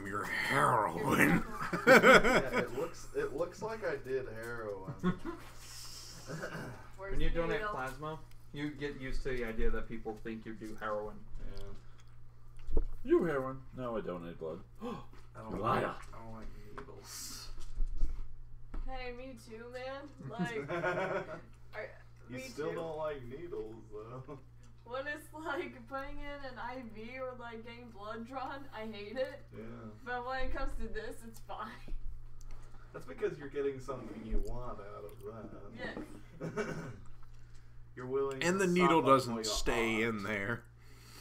I'm your heroin. Yeah, it looks like I did heroin. When you donate plasma, you get used to the idea that people think you do heroin. Yeah. You heroin? No, I donate blood. I don't like needles. Hey, me too, man. Like, you me still too. don't like needles, though. When it's like putting in an IV or like getting blood drawn, I hate it. Yeah. But when it comes to this, it's fine. That's because you're getting something you want out of that. Yeah. You're willing. And the to needle suffer for doesn't your stay art. in there.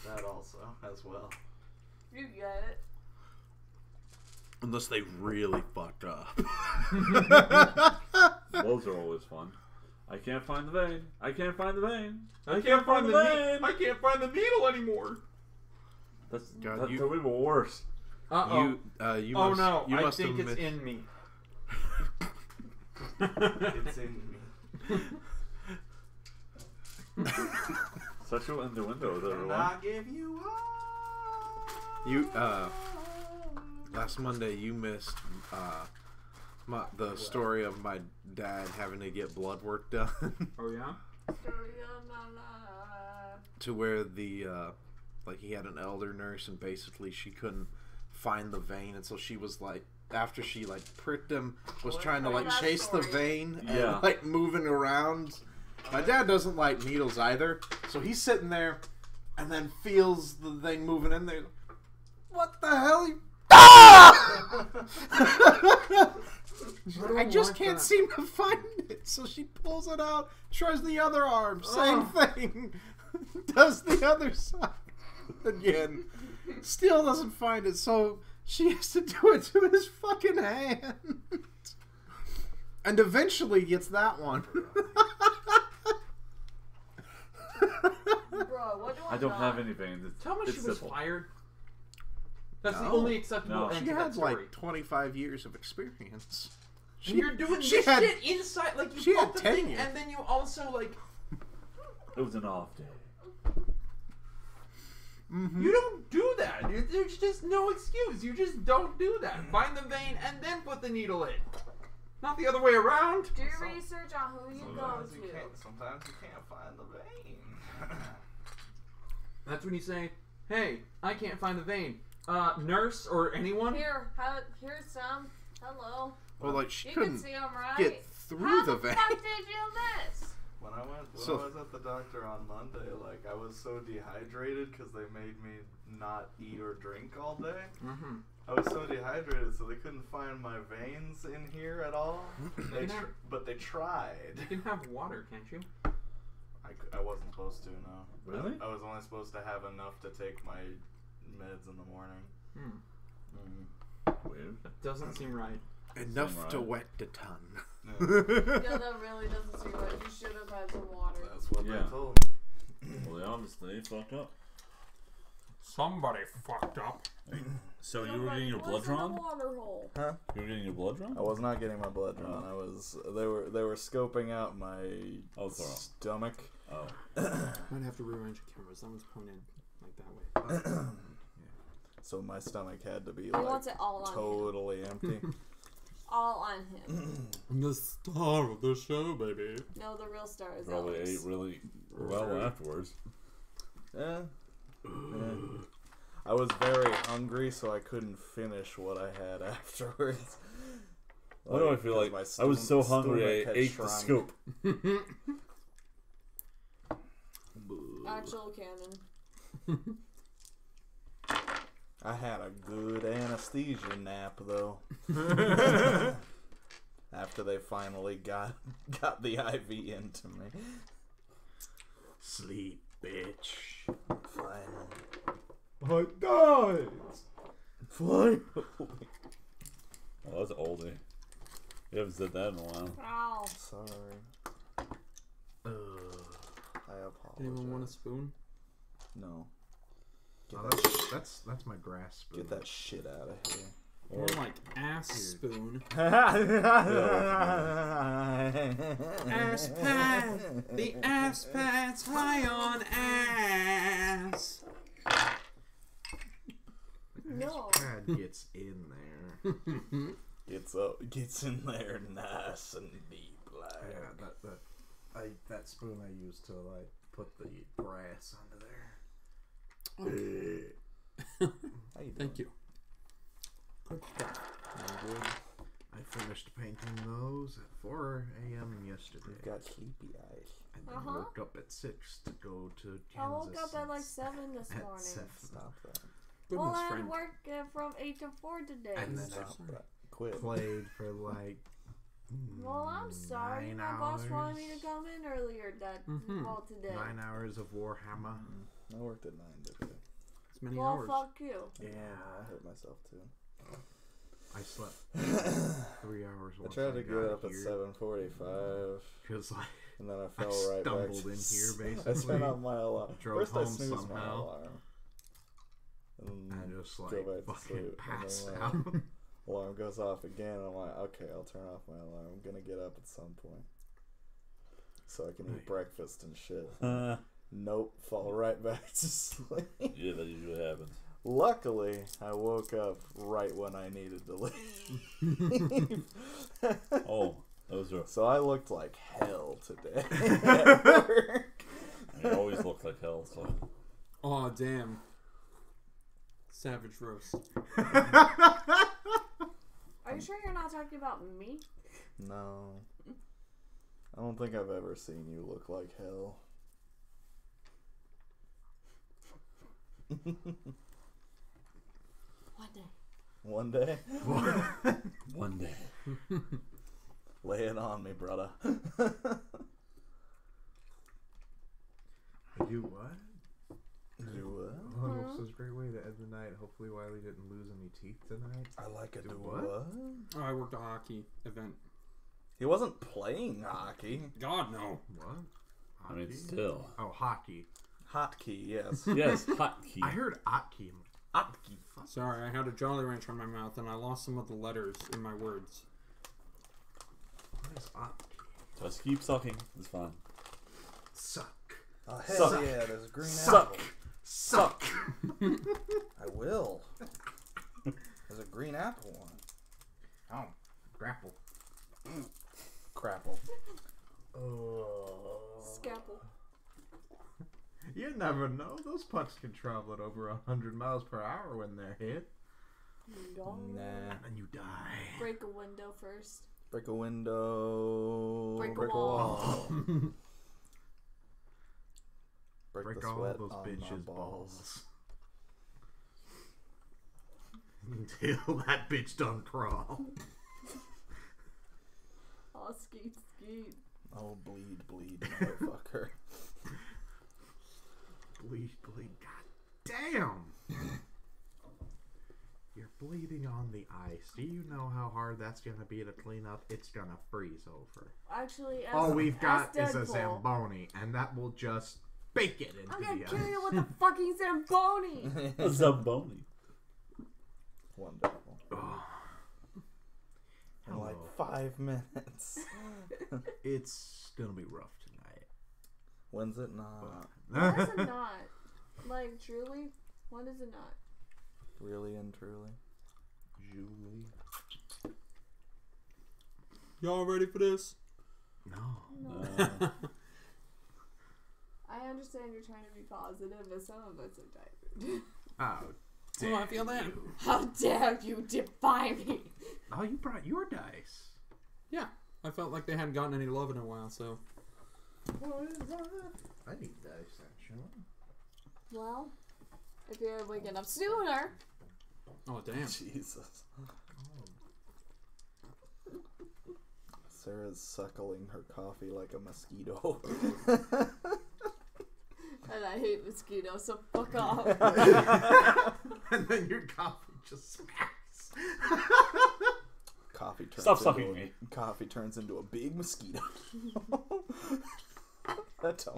That also, as well. You get it. Unless they really fucked up. Those are always fun. I can't find the vein. I can't find the vein. I can't find the vein. I can't find the needle anymore. That's God, even worse. Uh-oh. You Oh must, no, you I must think have it's missed. in me. It's in me. Sexual innuendos, And everyone. I give you all. You last Monday you missed the story of my dad having to get blood work done. Oh yeah? To where the like he had an elder nurse and basically she couldn't find the vein, and so she was like, after she like pricked him, was trying to like chase the vein and like moving around. My dad doesn't like needles either, so he's sitting there and then feels the thing moving in there. What the hell? I just can't seem to find it. So she pulls it out, tries the other arm, same thing. Does the other side again. Still doesn't find it, so she has to do it to his fucking hand. And eventually gets that one. Bro, what do I don't have any veins. Tell me she was simple. fired. That's the No. only acceptable end She to that had story. like 25 years of experience. And you're doing this had- shit inside, like she you had pump the 10 thing, years. and then you also like It was an off day. you don't do that. There's just no excuse. You just don't do that. Find the vein and then put the needle in, not the other way around. Do your research on who you go Sometimes you can't find the vein. That's when you say, "Hey, I can't find the vein. Nurse or anyone?" Here's some. Hello. Well, like she You couldn't can see them right. get through How the the vein. fuck did you miss? When I was at the doctor on Monday, like I was so dehydrated because they made me not eat or drink all day. Mm-hmm. I was so dehydrated, so they couldn't find my veins in here at all. But they tried. You can have water, can't you? I wasn't supposed to, no. Really? I was only supposed to have enough to take my meds in the morning. Weird. That doesn't seem right. Enough to wet the tongue. Yeah. No, that really doesn't seem right. You should have had some water. That's what Yeah. they told me. Well, they obviously fucked up. Somebody fucked up. So you were getting your blood drawn? Water hole. Huh? You were getting your blood drawn? I was not getting my blood drawn. They were scoping out my stomach. Oh. Might have to rearrange the cameras. That one's pointed like that way. So my stomach had to be He like wants it all on totally empty. All on him. I'm the star of the show, baby. No, the real star is Probably Alex. ate really well afterwards. Yeah. I was very hungry, so I couldn't finish what I had afterwards. Why do I feel like my I was so hungry I stomach had ate the shrunk. scoop? Actual canon. I had a good anesthesia nap though. After they finally got the IV into me. Sleep, bitch. Finally. I died. Finally. Oh, that's oldie. You haven't said that in a while. Ow. Sorry. I apologize. Anyone want a spoon? No. Oh, that's my grass spoon. Get that shit out of here. More like ass spoon. Ass pad. The ass pad's high on ass. No. Pad gets in there. Gets in there nice and deep, like. Yeah, that spoon I used to like put the brass under there. How you doing? Thank you. Good stuff. You good? I finished painting those at 4 a.m. yesterday. You've got sleepy eyes. And then woke up at 6 to go to Kansas. I woke up at like 7 this at morning. 7. Stop that. Goodness, Well, I had friend. work from 8 to 4 today. And then Stop that. Quit. Played for like Well, I'm sorry. 9 My boss wanted me hours. to come in earlier today. 9 hours of Warhammer. I worked at 9 today. It's many Well, hours. fuck you. Yeah. I hurt myself too. I slept 3 hours. I Once tried to get got up at here. 7:45, Because like and then I I fell right back. stumbled to in here, I basically. turned off my alarm. Drove First I home snoozed my somehow. alarm, and then I just go like back to fucking sleep. passed And out. then my alarm goes off again. And I'm like, okay, I'll turn off my alarm. I'm gonna get up at some point, so I can eat Right. breakfast and shit. Yeah, Nope, fall right back to sleep. that usually happens. Luckily, I woke up right when I needed to leave. Oh, those are. So I looked like hell today at work. They always look like hell. So Oh, damn. Savage roast. Are you sure you're not talking about me? No. I don't think I've ever seen you look like hell. One day. One day? one day. Lay it on me, brother. Do what? Do what? Oh, I hope so. It's a great way to end the night. Hopefully Wiley didn't lose any teeth tonight. I like it. Do Do what? what? Oh, I worked a hockey event. He wasn't playing hockey. God, no. What? I mean, Hockey? still. Oh, hockey. Hotkey, yes. Yes, hotkey. I heard hotkey. Hotkey. Sorry, I had a Jolly Rancher in my mouth and I lost some of the letters in my words. What is hotkey? Just keep sucking. It's fine. Suck. Oh, hell Suck. yeah, there's a green Suck. apple. Suck. I will. There's a green apple one. Oh, grapple. Crapple. Scalpel. You never know. Those pucks can travel at over 100 miles per hour when they're hit. No. Nah. And then you die. Break a window first. Break a window. Break a wall. Break the all sweat those on my bitches' balls. Until that bitch done crawl. Oh, skeet, skeet. Oh, bleed, bleed, motherfucker. Bleed, bleed. God damn. You're bleeding on the ice. Do you know how hard that's gonna be to clean up? It's gonna freeze over. Actually, as, All we've got as is a Deadpool, Zamboni, and that will just bake it into I'm gonna the kill ice. you with a fucking Zamboni! A Zamboni. Wonderful. Oh, In like hello. 5 minutes. It's gonna be rough tonight. When's it not? When is it not? Like, truly? When is it not? Really and truly? Julie. Y'all ready for this? No. No. I understand you're trying to be positive, but some of us are tired. Oh, Oh, I feel that. How dare you defy me? oh, you brought your dice. Yeah, I felt like they hadn't gotten any love in a while, so. What is that? I need dice, actually. Well, if you're waking up sooner, Oh, damn. Jesus. Sarah's suckling her coffee like a mosquito. and I hate mosquitoes, so fuck off. And then your coffee just smacks. Coffee turns Stop into sucking a, me. Coffee turns into a big mosquito. I don't know.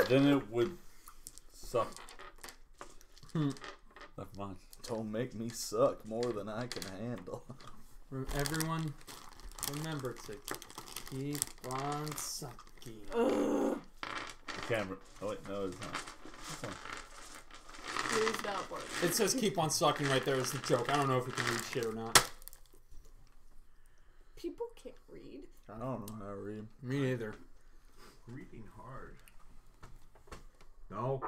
Then it would suck. Never mind. Don't make me suck more than I can handle. Everyone, remember to keep on sucking. The camera. Oh wait, no, it's not. It's on. Please not work. It says keep on sucking right there is the joke. I don't know if you can read shit or not. People can't read. I don't know how to read. Me neither. Reading hard. No.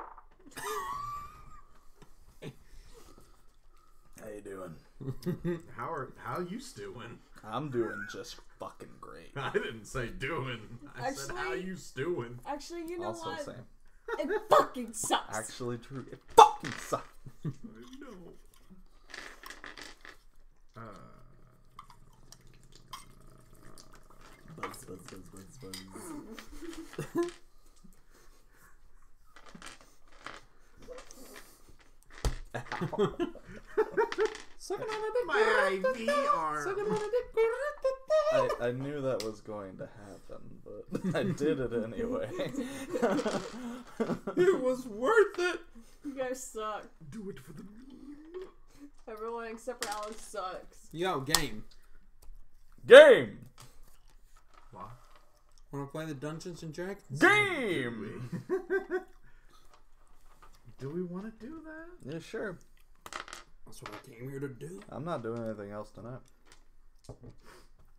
How you doing? How you stewing? I'm doing just fucking great. I didn't say doing. I said how you stewing. Actually, you know Also what? same. It fucking sucks. Actually true. It fucking sucks. No. Buzz, buzz, buzz, buzz, buzz. Sucking on a dick. My IV arm. Sucking on a dick. I knew that was going to happen, but I did it anyway. It was worth it. You guys suck. Do it for the. Everyone except for Alex sucks. Yo, game. Game! What? Wanna play the Dungeons and Dragons? Game! Do we want to do that? Yeah, sure. That's what I came here to do. I'm not doing anything else tonight.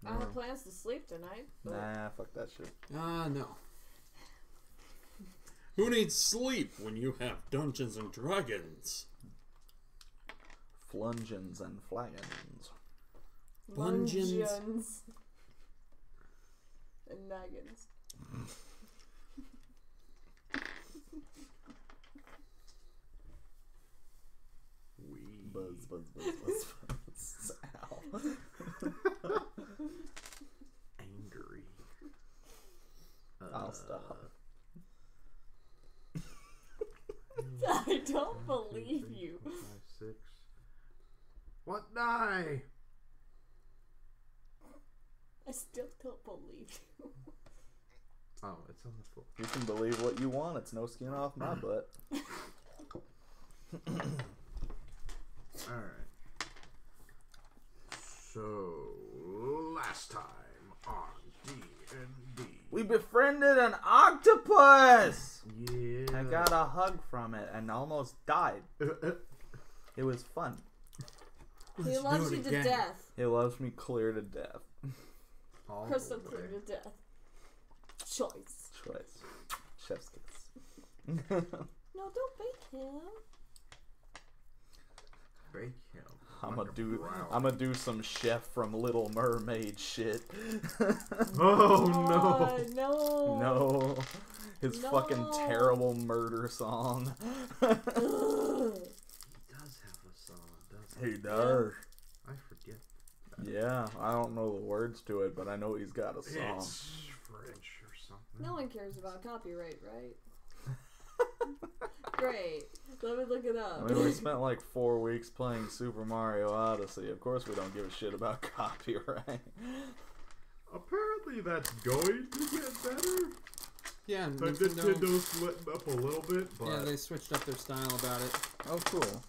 I have plans to sleep tonight. But Nah, fuck that shit. No. Who needs sleep when you have Dungeons and Dragons? Flungeons and flagons. Dungeons. Lungeons. And naggins. Buzz, buzz, buzz, buzz, buzz. Ow. Angry. I'll stop. I don't believe you. 5, 6. What die? I still don't believe you. Oh, it's on the floor. You can believe what you want. It's no skin off my butt. Alright. So, last time on D&D. We befriended an octopus! Yeah. I got a hug from it and almost died. It was fun. He loves you to death. It loves me clear to death. All Crystal the clear way. to death. Choice. Choice. Chef's kiss. No, don't bake him. Break him. I'm like gonna a brown. I'm gonna do some chef from Little Mermaid shit. Oh no. No. No. His No. fucking terrible murder song. Ugh. He does have a song, doesn't he? He does. I forget. Yeah, I don't know the words to it, but I know he's got a song. It's French or something. No one cares about copyright, right? Great. Let me look it up. I mean, we spent like 4 weeks playing Super Mario Odyssey. Of course we don't give a shit about copyright. Apparently that's going to get better. Yeah, But Nintendo's letting up a little bit, but yeah, they switched up their style about it. Oh, cool.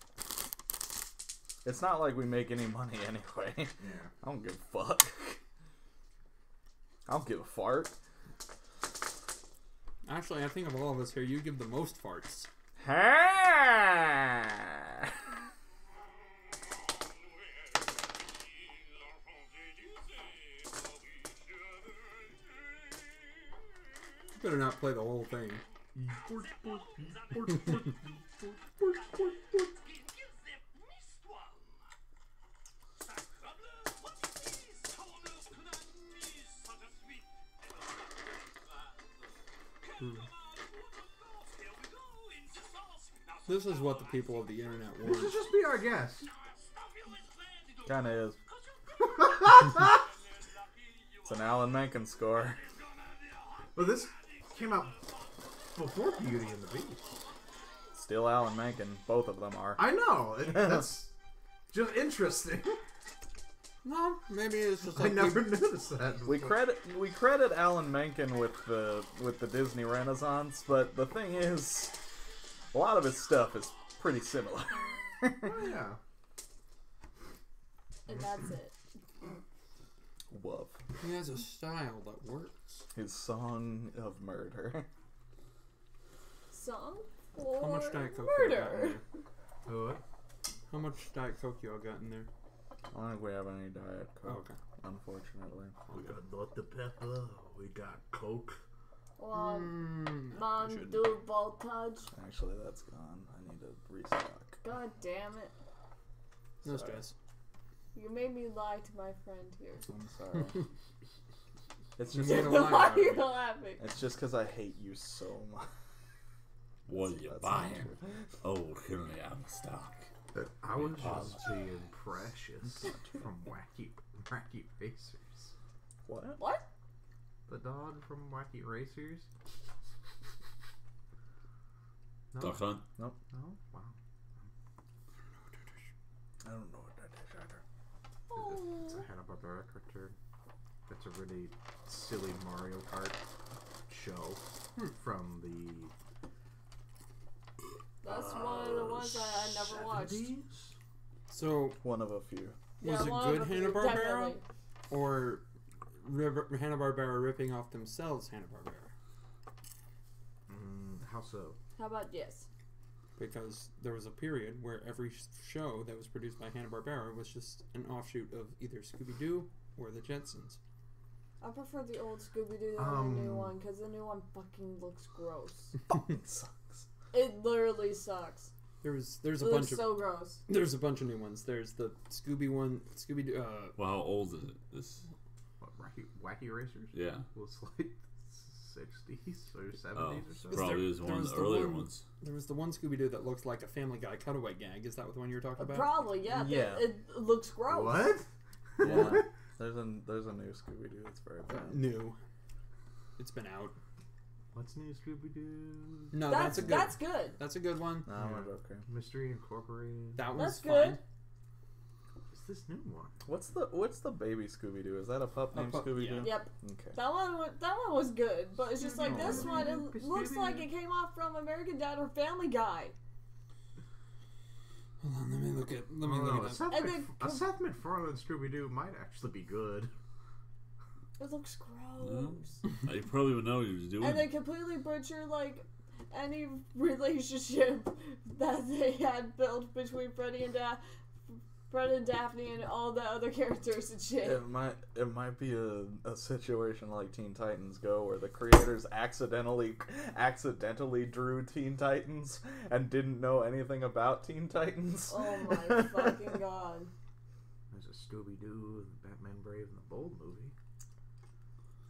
It's not like we make any money anyway. yeah. I don't give a fuck. I don't give a fart. Actually, I think of all of us here, you give the most farts. You better not play the whole thing. This is what the people of the internet You should want. just be our guest. Kinda is. It's an Alan Menken score. But this came out before Beauty and the Beast. Still Alan Menken. Both of them are. I know. That's just interesting. No, maybe it's just I like never noticed that. We credit Alan Menken with the Disney Renaissance, but the thing is, a lot of his stuff is pretty similar. Oh, yeah. And that's it. Woof. he has a style that works. His song of murder. Song for How much Diet Coke you got in murder. there? What? How much Diet Coke you all got in there? I don't think we have any Diet Coke, Oh, okay. unfortunately. We got Dr. Pepper. We got Coke. Well, Mm, Mom, should- do voltage. Actually, that's gone. I need to restock. God damn it. no Sorry. stress. You made me lie to my friend here. I'm sorry. It's You just made a Why lie are out of you me. laughing? it's just because I hate you so much. What are you That's not buying? true. Oh, currently out of stock. I was Pause. just being precious from Wacky Racers. What? What? The dog from Wacky Racers? No? Duck Hunt? No? Wow. I don't know what that is either. It's a Oh. Hanna-Barbera cartoon. It's a really silly Mario Kart show from the That's one of the ones I never watched. 70s? So, One of a few. was it one good of the- Hanna-Barbera? definitely. Or Hanna-Barbera ripping off themselves Hanna-Barbera? How so? How about yes? Because there was a period where every show that was produced by Hanna-Barbera was just an offshoot of either Scooby-Doo or the Jetsons. I prefer the old Scooby-Doo than the new one because the new one fucking looks gross. Fucking sucks. It literally sucks. There's It a looks bunch of so gross. there's a bunch of new ones. There's the Scooby-Doo. Well, how old is it? This, What, Wacky Racers? yeah. Well, it's like 60s or 70s Oh, or so. probably is one of was the the earlier one- ones. There was the one Scooby-Doo that looked like a Family Guy cutaway gag. Is that the one you're talking about? Probably, yeah. Yeah. It looks gross. What? Yeah. There's a new Scooby-Doo that's very bad. New. It's been out. What's new, Scooby-Doo? No, That's that's a good. good. That's a good one. No, Yeah. it's okay. Mystery Incorporated. That That's was good. fine. What's this new one? What's the baby Scooby-Doo? Is that a pup named pup, Scooby-Doo? yeah. Yep. Okay. That one was good, but it's just like this one. It Scooby-Doo. looks like it came off from American Dad or Family Guy. Hold on, let me look at. Let me Oh, look no, at that. Seth, And then a Seth MacFarlane Scooby-Doo might actually be good. It looks gross. You probably would know what he was doing. And they completely butcher like any relationship that they had built between Fred and Daphne and all the other characters and shit. It might be a situation like Teen Titans Go, where the creators accidentally drew Teen Titans and didn't know anything about Teen Titans. Oh my fucking god. There's a Scooby-Doo, the Batman Brave and the Bold movie.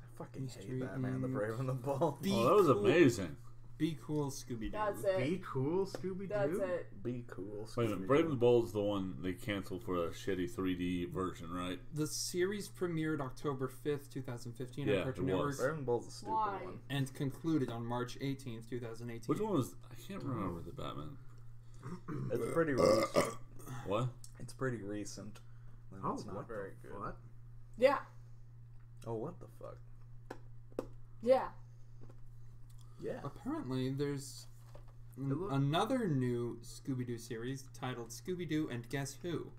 I fucking Mystery hate Batman the Brave and the Bold. Be Oh, that was cool. amazing. Be cool, Scooby-Doo. That's it. Be cool, Scooby-Doo. That's it. Be cool. Wait a minute, Brave and the Bold is the one they canceled for a shitty 3D version, right? The series premiered October 5th, 2015 Yeah, on Cartoon it Network was. Brave and the Bold's a stupid Why? one. and concluded on March 18th, 2018. Which one was? I can't remember the Batman. It's pretty recent. What? It's pretty recent. And Oh, it's not what very the good. What? Yeah. Oh, what the fuck? Yeah. Yeah. Apparently, there's look- another new Scooby-Doo series titled Scooby-Doo and Guess Who.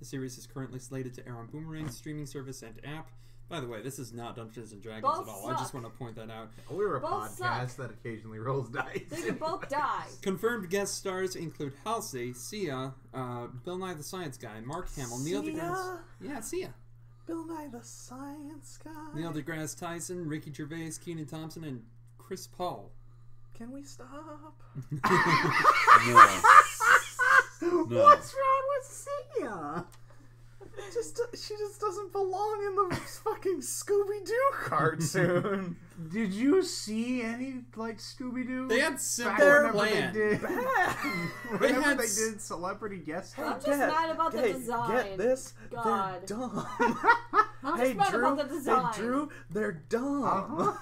The series is currently slated to air on Boomerang's streaming service and app. By the way, this is not Dungeons and Dragons Both at all. I just suck. want to point that out. We're a Both podcast suck. that occasionally rolls dice. They can both die. Confirmed guest stars include Halsey, Sia, Bill Nye the Science Guy, Mark Hamill, Neil deGrasse. Yeah, Sia. Bill Nye the Science Guy. Neil deGrasse Tyson, Ricky Gervais, Keenan Thompson, and Chris Paul. Can we stop? No. No. What's wrong with Sia? She just doesn't belong in the fucking Scooby-Doo cartoon. Did you see any like Scooby-Doo? They had simple whenever plan. They did, whenever had they s- did celebrity guest I'm stars. just mad about the design. Get this? God. They're dumb. I'm hey just mad Drew, about the design. hey Drew, they're dumb.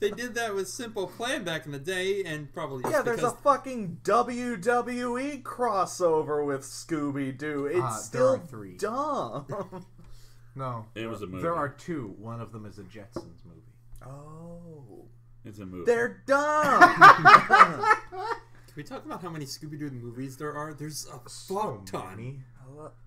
They did that with simple plan back in the day, and probably just Yeah, there's because a fucking WWE crossover with Scooby-Doo. It's there still are 3. dumb. No, It was a movie. There are 2. One of them is a Jetsons movie. Oh. It's a movie. They're dumb. Can we talk about how many Scooby-Doo movies there are? There's a fuck ton. many.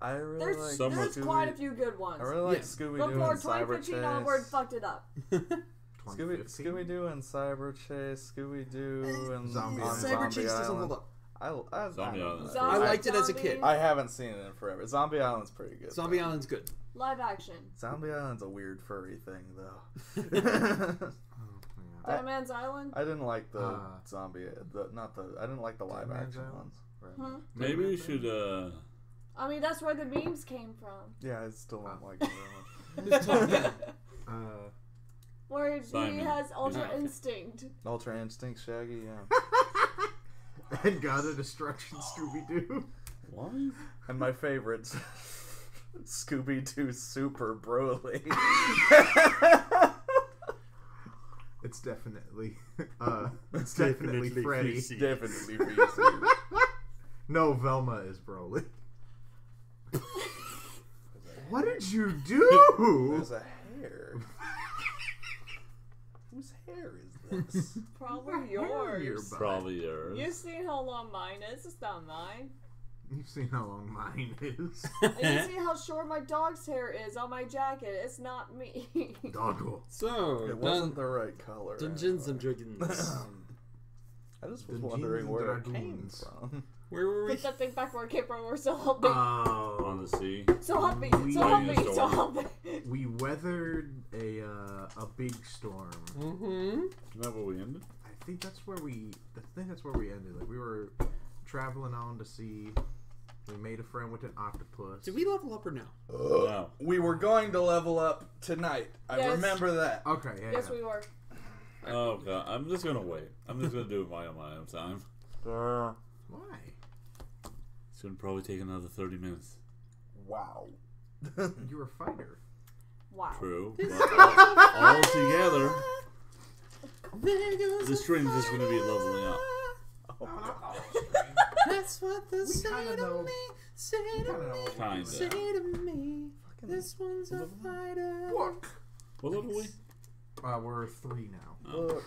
I really There's, like Some there's are quite a few good ones. I really like Yes. Scooby-Doo Before and Cyber 2015 onward, Chase. fucked it up. 2015? Scooby-Doo and Cyber Chase, Scooby-Doo and Zombie on Island. Cyber Zombie Chase doesn't Island. hold up. Zombie Island. I liked it as a kid. I haven't seen it in forever. Zombie Island's pretty good. Zombie Island's good. Live action. Zombie Island's a weird furry thing, though. Batman's Island. I didn't like the zombie. I didn't like the live action ones. Huh? Maybe we should. I mean, that's where the memes came from. Yeah, I still don't like it very much. Where he Simon. has Ultra Okay. Instinct. Ultra Instinct, Shaggy, yeah. And God of Destruction, Scooby Doo. What? And my favorites, Scooby-Doo Super Broly. It's definitely, it's definitely Freddy. Definitely Reese. No, Velma is Broly. What did you do? There's a hair. Whose hair is this? Probably Your yours. butt. Probably yours. You've seen how long mine is. It's not mine. You've seen how long mine is. And you see how short my dog's hair is on my jacket. It's not me. Doggle. So, It wasn't the right color. Dungeons and anyway. Dragons. I just was Dungeons wondering and where it came Dragons. from. Where were we? Put that thing back where it came from. Or so help me. On the sea. So help me. we- So help me. Storm. So help me. We weathered a big storm. Mm-hmm. Isn't that where we ended? I think that's where we ended. Like we were traveling on to sea. We made a friend with an octopus. Did we level up or no? No. We were going to level up tonight. I Yes. remember that. Okay, yeah. Yes, we were. Oh god, I'm just gonna wait. I'm just gonna do it my own time. Why? It's gonna probably take another 30 minutes. Wow. You're a fighter. Wow. True. But all together, the stream's just gonna be leveling up. That's what they say kinda to know. me. Say to me. Say Kinda. to me. This one's a fighter. Look. What level are we? We're 3 now. Look.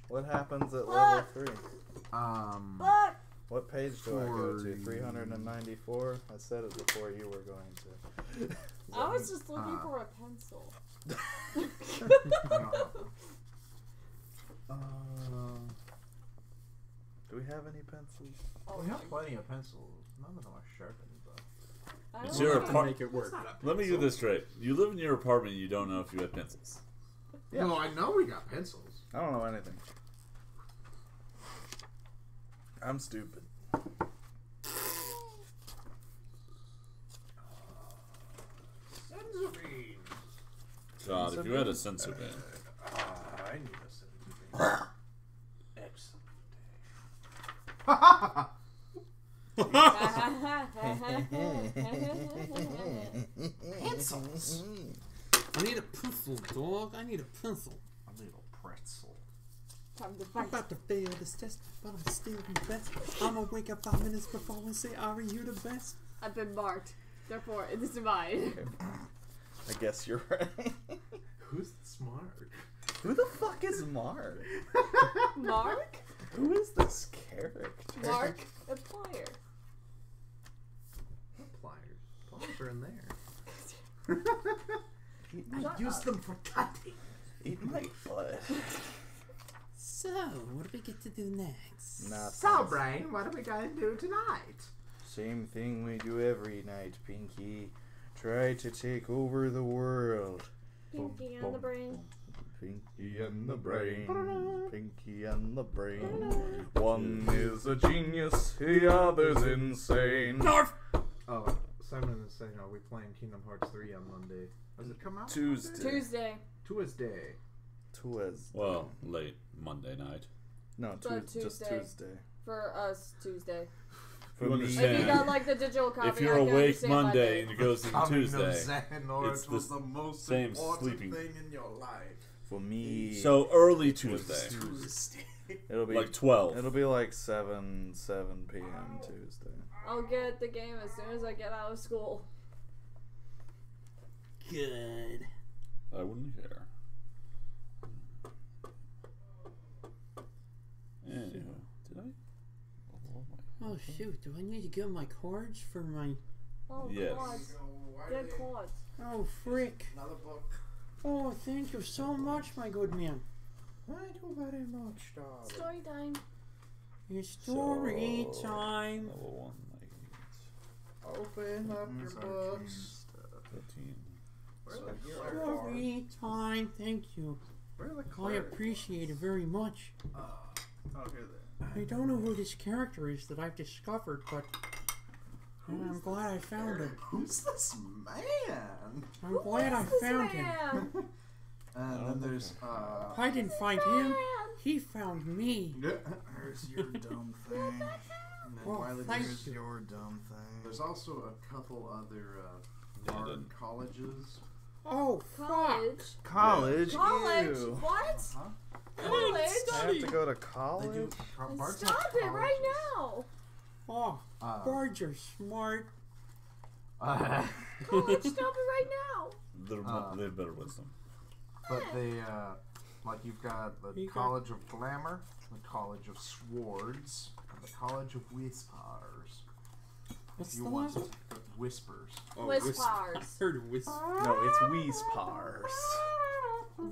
What happens at level 3? Look. What page do I go to? For- 394? I said it before you were going to. I was just looking for a pencil. I don't know. Do we have any pencils? Oh, We have plenty of pencils. None of them are sharpened, though. I It's don't your know. To apart- make it work. Let me get this straight. You live in your apartment and you don't know if you have pencils. Yeah. No, I know we got pencils. I don't know anything. I'm stupid. Sensory. God, if you had a sensor bin. I need a sensory. Pencils. I need a pencil, dog. I need a pencil. A little pretzel. Time to I'm fight. about to fail this test, but I'm still the best. I'ma wake up 5 minutes before and say, Ari, you the best. I've been marked. Therefore, it is mine. I guess you're right. Who's smart? Who the fuck is Mark? Mark? Who is this character? Mark the plier. Pliers. Pliers are in there. Shut Use up. them for cutting. Eat my butt. So, what do we get to do next? So, Brian, what are we going to do tonight? Same thing we do every night, Pinky. Try to take over the world. Pinky on the brain. Pinky and the brain. Pinky and the brain. One is a genius, the other's insane. North! Oh, Simon is saying, are we playing Kingdom Hearts 3 on Monday? Does it come out? Tuesday. Tuesday. Tuesday. Well, late Monday night. No, So just Tuesday. Tuesday. For us, Tuesday. For You me, understand. If you got like the digital copy, If you're I can awake understand my Monday day. and it goes into Tuesday, it's it was the the most same important sleeping- thing in your life. for me, so early Tuesday, it'll be like 12. It'll be like 7 p.m. Tuesday. I'll get the game as soon as I get out of school. Good. I wouldn't care. Anywho, did I? Oh shoot, do I need to get my cards for my... Oh, Yes. quads. Get quads. Oh frick. Another book. Oh, thank you so much, my good man. Thank you very much, darling. Story time. It's story So, time. Level 1, Open up your books. 15. Story time. Thank you. Where are the I clerics? appreciate it very much. Oh, here they I don't know who this character is that I've discovered, but I'm glad I found him. Who's this man? I'm glad I found him. And then there's I didn't find him. He found me. There's your dumb thing. And then Well, Wiley, thank there's you. your dumb thing. there's also a couple other bard colleges. Oh, fuck. College. College? College. Ew. What? I College. I have to go to They do college? bards have Stop it right colleges. now. Oh, Uh, bards are smart. College. Stop it right now. They have better wisdom. but they like you've got the You got- College of Glamour, the College of Swords, and the College of Whispers. What's If you the want last? Whispers. Whispers. I heard whisper. No, it's Weespars.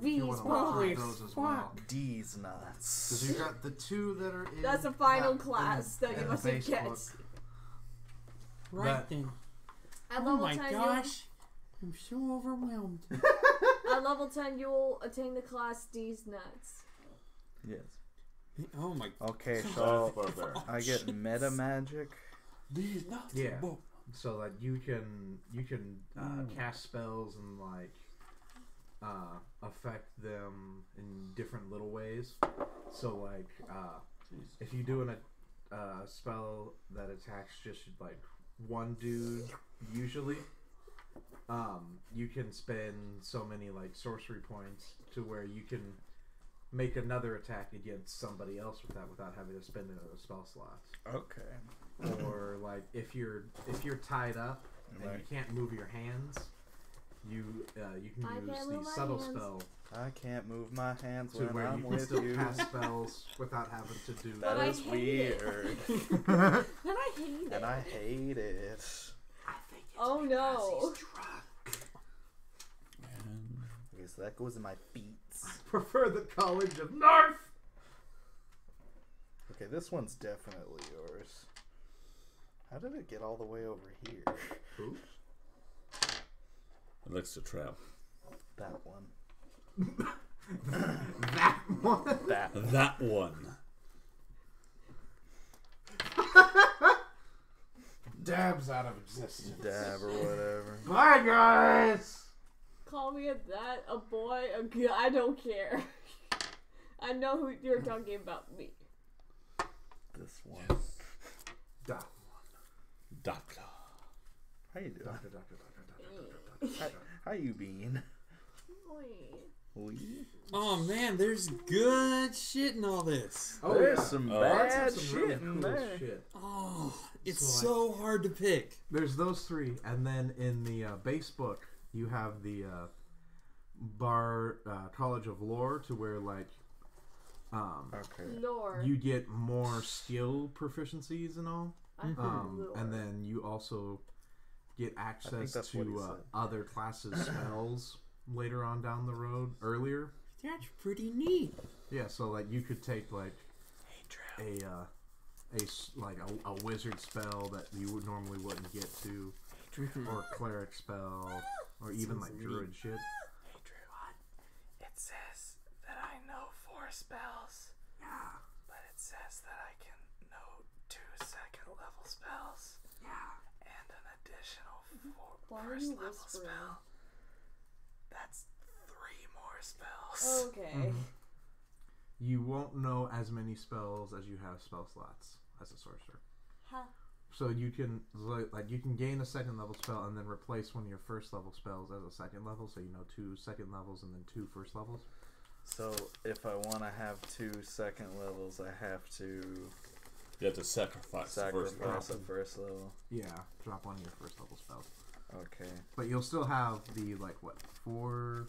You want to Holy look at those as well. fuck. D's nuts. Because you've got the two that are in That's a final that- class that you in must the have base get. book. Right That- then. At Oh level my 10, gosh. I'm so overwhelmed. at level 10, you will attain the class D's nuts. Yes. Oh my. Okay, That's so barbaric. I get meta magic. These nuts. Yeah. So that you can cast spells and like affect them in different little ways. So like if you do a spell that attacks just like one dude, usually you can spend so many like sorcery points to where you can make another attack against somebody else with that without having to spend another spell slots. Okay. Or like if you're tied up and Right. you can't move your hands, you can I use can't the move my subtle hands. spell I can't move my hands to when where I'm you can with still you. cast spells without having to do But That I is hate it. weird. And I hate it. And I hate it. Oh no. And Okay, so that goes in my feet. Prefer the College of Narf. Okay, this one's definitely yours. How did it get all the way over here? Oops. it likes to trap. That one. That one. That one. Dabs out of existence. Dab or whatever. Bye, guys. Call me a boy, a guy, I don't care. I know who you're talking about, me. This one. That Doctor. How you doing? Doctor. How you been? We? Oh man, there's good shit in all this. Oh, There's yeah. some Bards bad have some shit really in cool there. shit. Oh, it's So, so hard to pick. There's those three, and then in the base book, you have the College of Lore, to where like Okay. Lore. you get more skill proficiencies and all, I heard lore. and then you also get access that's what he to said. other classes spells later on down the road. Earlier, That's pretty neat. yeah. So like you could take like a wizard spell that you would normally wouldn't get to, or cleric spell, or even like druid shit. It says that I know 4 spells. Yeah. But it says that I can know 2 second level spells. Yeah. And an additional Why are first you level whispering? spell. That's 3 more spells. Okay. You won't know as many spells as you have spell slots as a sorcerer. Huh. So you can like you can gain a second level spell and then replace one of your first level spells as a second level. So you know 2 second levels and then 2 first levels. So if I want to have 2 second levels, I have to You have to sacrifice the first sacrifice one. a first level. Yeah, drop one of your first level spells. Okay. But you'll still have the like what 3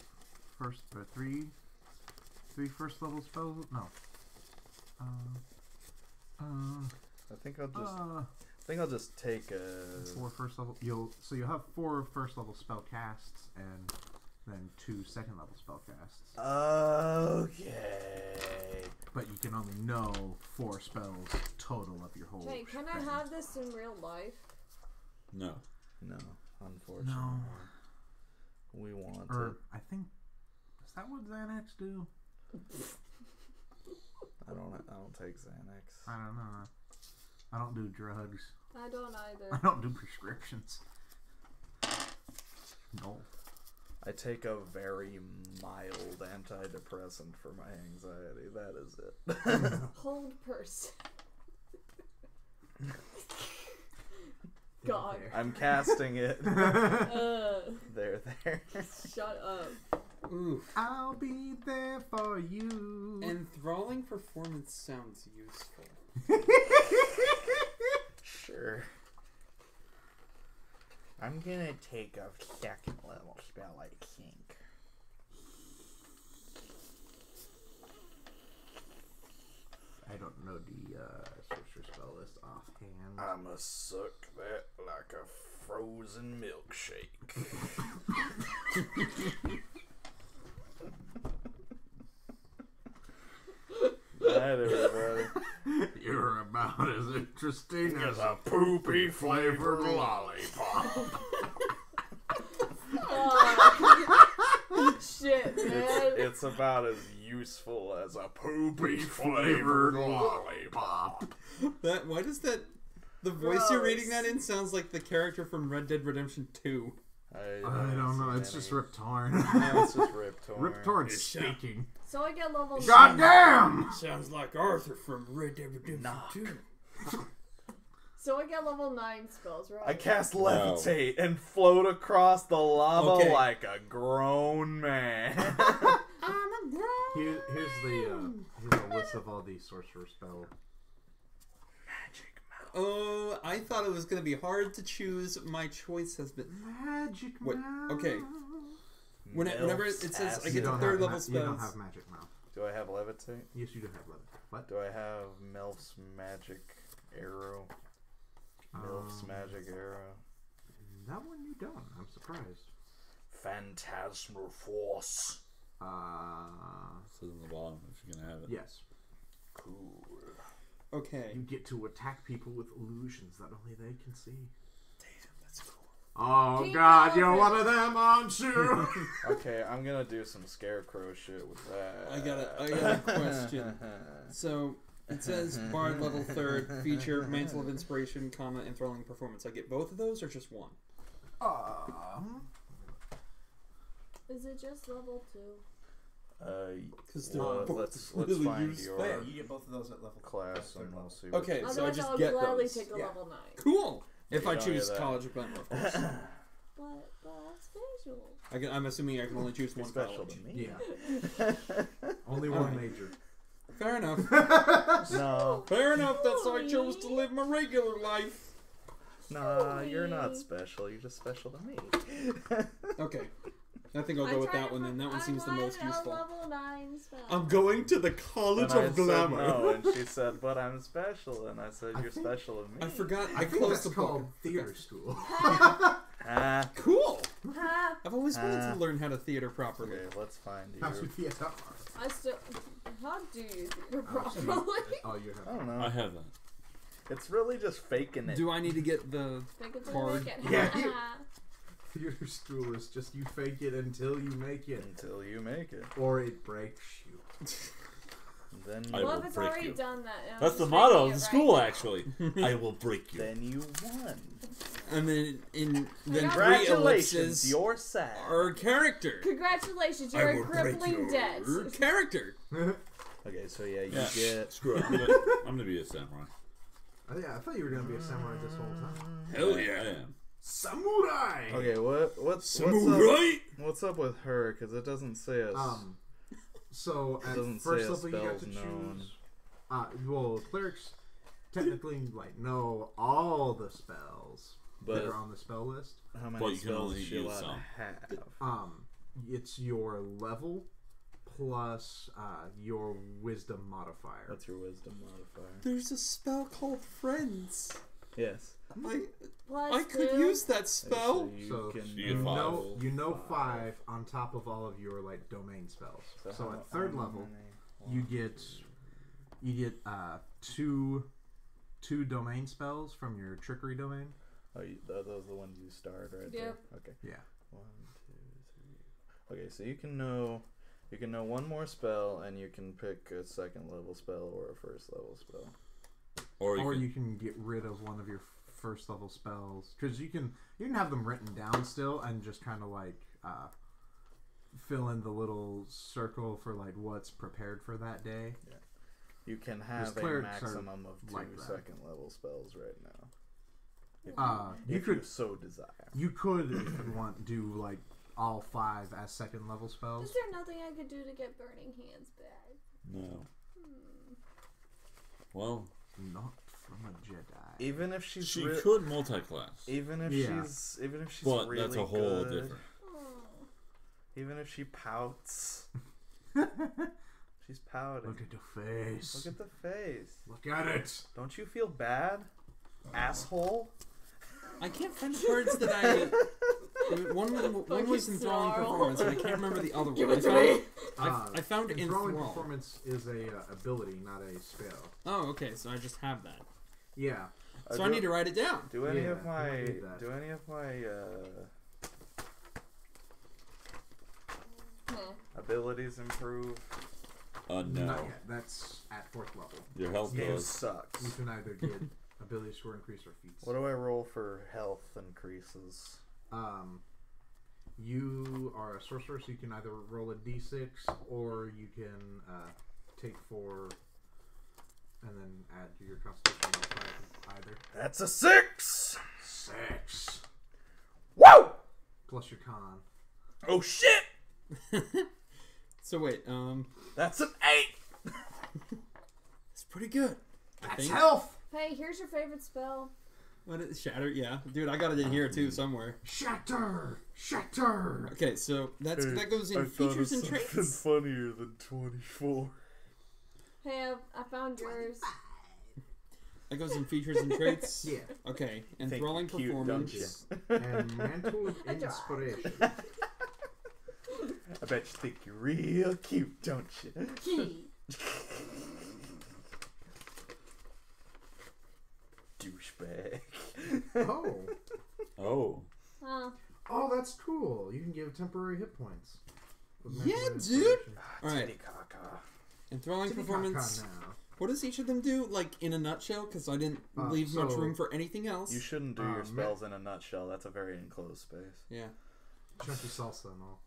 first level spells? No. I think I'll just take a 4 first level. You'll have 4 first level spell casts and then 2 second level spell casts. Okay. but you can only know 4 spells total of your whole. Hey, can I have this in real life? No. No, unfortunately. No. We want Or it. I think is that what Xanax do? I don't take Xanax. I don't know. I don't do drugs. I don't either. I don't do prescriptions. No. I take a very mild antidepressant for my anxiety. That is it. Hold person. God. I'm casting it. Uh, There. shut up. Ooh. I'll be there for you. Enthralling performance sounds useful. Sure. I'm gonna take a second level spell, I think. I don't know the sorcerer spell list offhand. I'ma suck that like a frozen milkshake. Night, everybody. You're about as interesting As a poopy flavored lollipop. Oh, shit, man. It's about as useful as a poopy flavored lollipop. Why does that... The voice you're reading that in sounds like the character from Red Dead Redemption 2. I don't know. It's just Rip Torn. No, it's just Rip Torn. Rip Torn speaking. So I get level 9. Goddamn! Sounds like Arthur from Red Dead Redemption 2. So I get level 9 spells, right? I cast levitate and float across the lava Okay. like a grown man. Here's the list of all these sorcerer spells. Oh, I thought it was going to be hard to choose. My choice has been... Magic Wait, mouth. okay. Whenever it says I You get don't third have level You don't spells... have magic mouth. Do I have levitate? Yes, you do have levitate. What? Do I have Melf's magic arrow? Melf's magic arrow. That one you don't. I'm surprised. Phantasmal force. It says in the bottom if you're gonna have it. Yes. Cool. Okay. You get to attack people with illusions that only they can see. Damn, that's cool. Oh Keep God, going. you're one of them, aren't you? Okay, I'm gonna do some scarecrow shit with that. I got a question. So, it says Bard level 3rd, feature Mantle of Inspiration, enthralling performance. I get both of those or just one? Is it just level 2? Because let's find your Yeah, you get both of those at level class and we'll see. Okay, so I Otherwise, just I'll get gladly those. take a Yeah. level 9. Cool! If You I don't choose get that. College of Glenmore, of course. But special. I'm assuming I can only choose one Special college. to me. Yeah. Only one major. Fair enough. No, Fair enough, that's how I chose to live my regular life. nah, you're not special. You're just special to me. Okay. I think I'll go with that one then. That one seems the most useful. Level 9 spell. I'm going to the College And I of said Glamour. no, and she said, "But I'm special," and I said, I "You're think- special to me." I forgot. I I think closed that's the book. called theater school. Ah, Cool. Ha! I've always wanted to learn how to theater properly. okay, let's find you. How's your theater? I still. How do you theater Oh, properly? Oh, you have. I don't I know. have that. It's really just faking it. Do I need to get the Think it's Card. make it. Yeah, you- Theater school is just you fake it until you make it, Until you make it. or it breaks you. Then I you, Well, will if it's break already you. done that. I'm That's the just motto making of the it school, right now. actually. I will break you. then you won. and then then three Congratulations, ellipses you're sad. are character. Congratulations, you're in crippling debt. Character. Okay, so yeah, you Yeah. get. Screw it. I'm gonna be a samurai. Yeah, I thought you were gonna be a samurai this whole time. Hell yeah, I am. Samurai. Okay, what's Samurai. what's up with her? Because it doesn't say us. So It at doesn't first say a level you got to spell's known. choose. Well, clerics technically like know all the spells But that are on the spell list. how many But you can spells only is she use allowed some. to have? It's your level plus your wisdom modifier. What's your wisdom modifier? There's a spell called Friends. Yes. I could use that spell. So You you get know, you know 5 on top of all of your like domain spells. So how at third level, you get You get two domain spells from your trickery domain. Oh, those are the ones you starred right there. Okay. Yeah. 1, 2, 3. Okay, so you can know one more spell, and you can pick a second level spell or a first level spell. Or you can get rid of one of your first level spells, because you can have them written down still and just kind of like fill in the little circle for like what's prepared for that day. Yeah. You can have a maximum of 2 second level spells right now. If you so desire. You could, if you want, do like all 5 as second level spells. Is there nothing I could do to get Burning Hands back? No. Well, not from a Jedi. Even if she could multi-class. Even if she's but really that's a whole good, different. Even if she pouts. She's pouting. Look at the face. Look at the face. Look at it. Don't you feel bad, asshole? I can't find the words that I. One was enthralling performance, and I can't remember the other one. I found enthralling enthrall. Performance is a ability, not a spell. Oh, okay. So I just have that. Yeah. So I need to write it down. Do any of you my might need that. abilities improve? No. Not yet. That's at 4th level. Your health Game goes. sucks. You can either get ability score increase or feats. What do I roll for health increases? You are a sorcerer, so you can either roll a d6 or you can take 4 and then add to your constitution modifier either. That's a 6! 6. Whoa! Plus your con. Oh shit! So wait, That's an 8! it's pretty good. That's health! Hey, here's your favorite spell. What is shatter? Yeah, dude, I got it in here too somewhere. Shatter! Shatter! Okay, so that goes in features and traits. funnier than 24. Hey, I found yours. That goes in features and traits. Yeah. Okay, enthralling Cute, performance. And mantle of inspiration. I bet you think you're real cute, don't you? Key. Douchebag. Oh. Oh. Oh, that's cool. You can give temporary hit points. with Yeah, mantle of dude. inspiration. All right. Titty caca. Enthralling Titty performance. caca now. What does each of them do, like, in a nutshell? Because I didn't leave much room for anything else. You shouldn't do your spells in a nutshell. That's a very enclosed space. Yeah. Chunky salsa and all.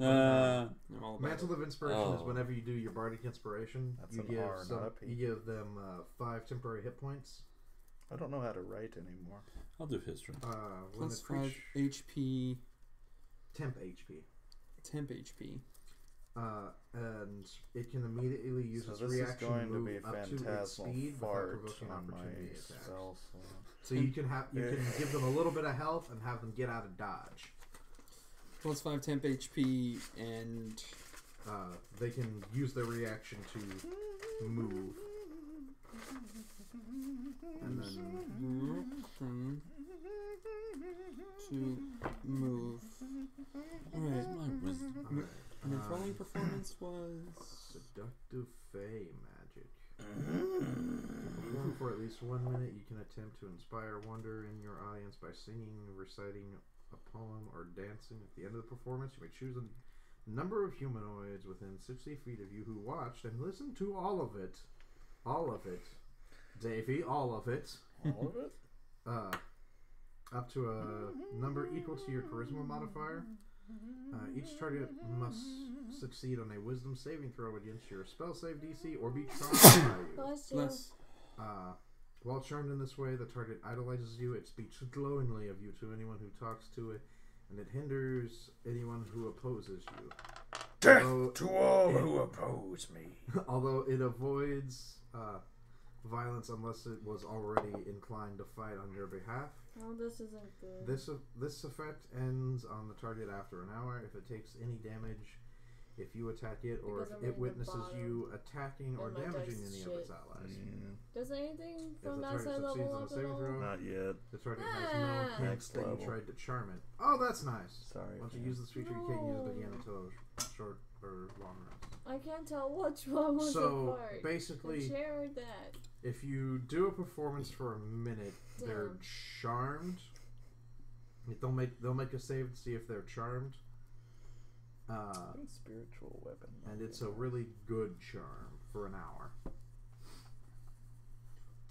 I'm all about Mantle it. of inspiration is whenever you do your bardic inspiration, That's you an give R, not a P. you give them 5 temporary hit points. I don't know how to write anymore. I'll do history. When Plus the 5 HP, temp HP. temp HP. And it can immediately use So its this is reaction going to move be up to its phantasmal speed without fart provoking on my opportunity attacks. spell slot. So you can give them a little bit of health and have them get out of dodge. Plus 5 temp HP, and They can use their reaction to move. And then to move. Alright. My wisdom. And enthralling performance was... Seductive Fey magic. Perform for at least 1 minute. You can attempt to inspire wonder in your audience by singing, reciting a poem, or dancing. At the end of the performance, you may choose a number of humanoids within 60 feet of you who watched and listened to all of it. All of it. Davey, all of it. All of it? Up to a number equal to your charisma modifier. Each target must succeed on a wisdom saving throw against your spell save DC or be charmed by you. Bless you. Bless. While charmed in this way, the target idolizes you. It speaks glowingly of you to anyone who talks to it, and it hinders anyone who opposes you. Death Although to all who oppose me. Although it avoids violence unless it was already inclined to fight on your behalf. Oh, this isn't good. This effect ends on the target after an hour. If it takes any damage, if you attack it, or Because I'm if it in the witnesses bottom you attacking or and my damaging dice any is of its shit. allies. Does anything If from the that target side succeeds level on a up at saving all? throw, Not yet. the target has no hints Next that level. you tried to charm it. Oh, that's nice. Sorry. Once you use this feature, you can't use it again until a short or long rest. I can't tell which one was So apart. basically, The chair or that. if you do a performance for a minute, they're Damn. charmed. They'll make a save to see if they're charmed. Spiritual weapon. And it's a really good charm for an hour.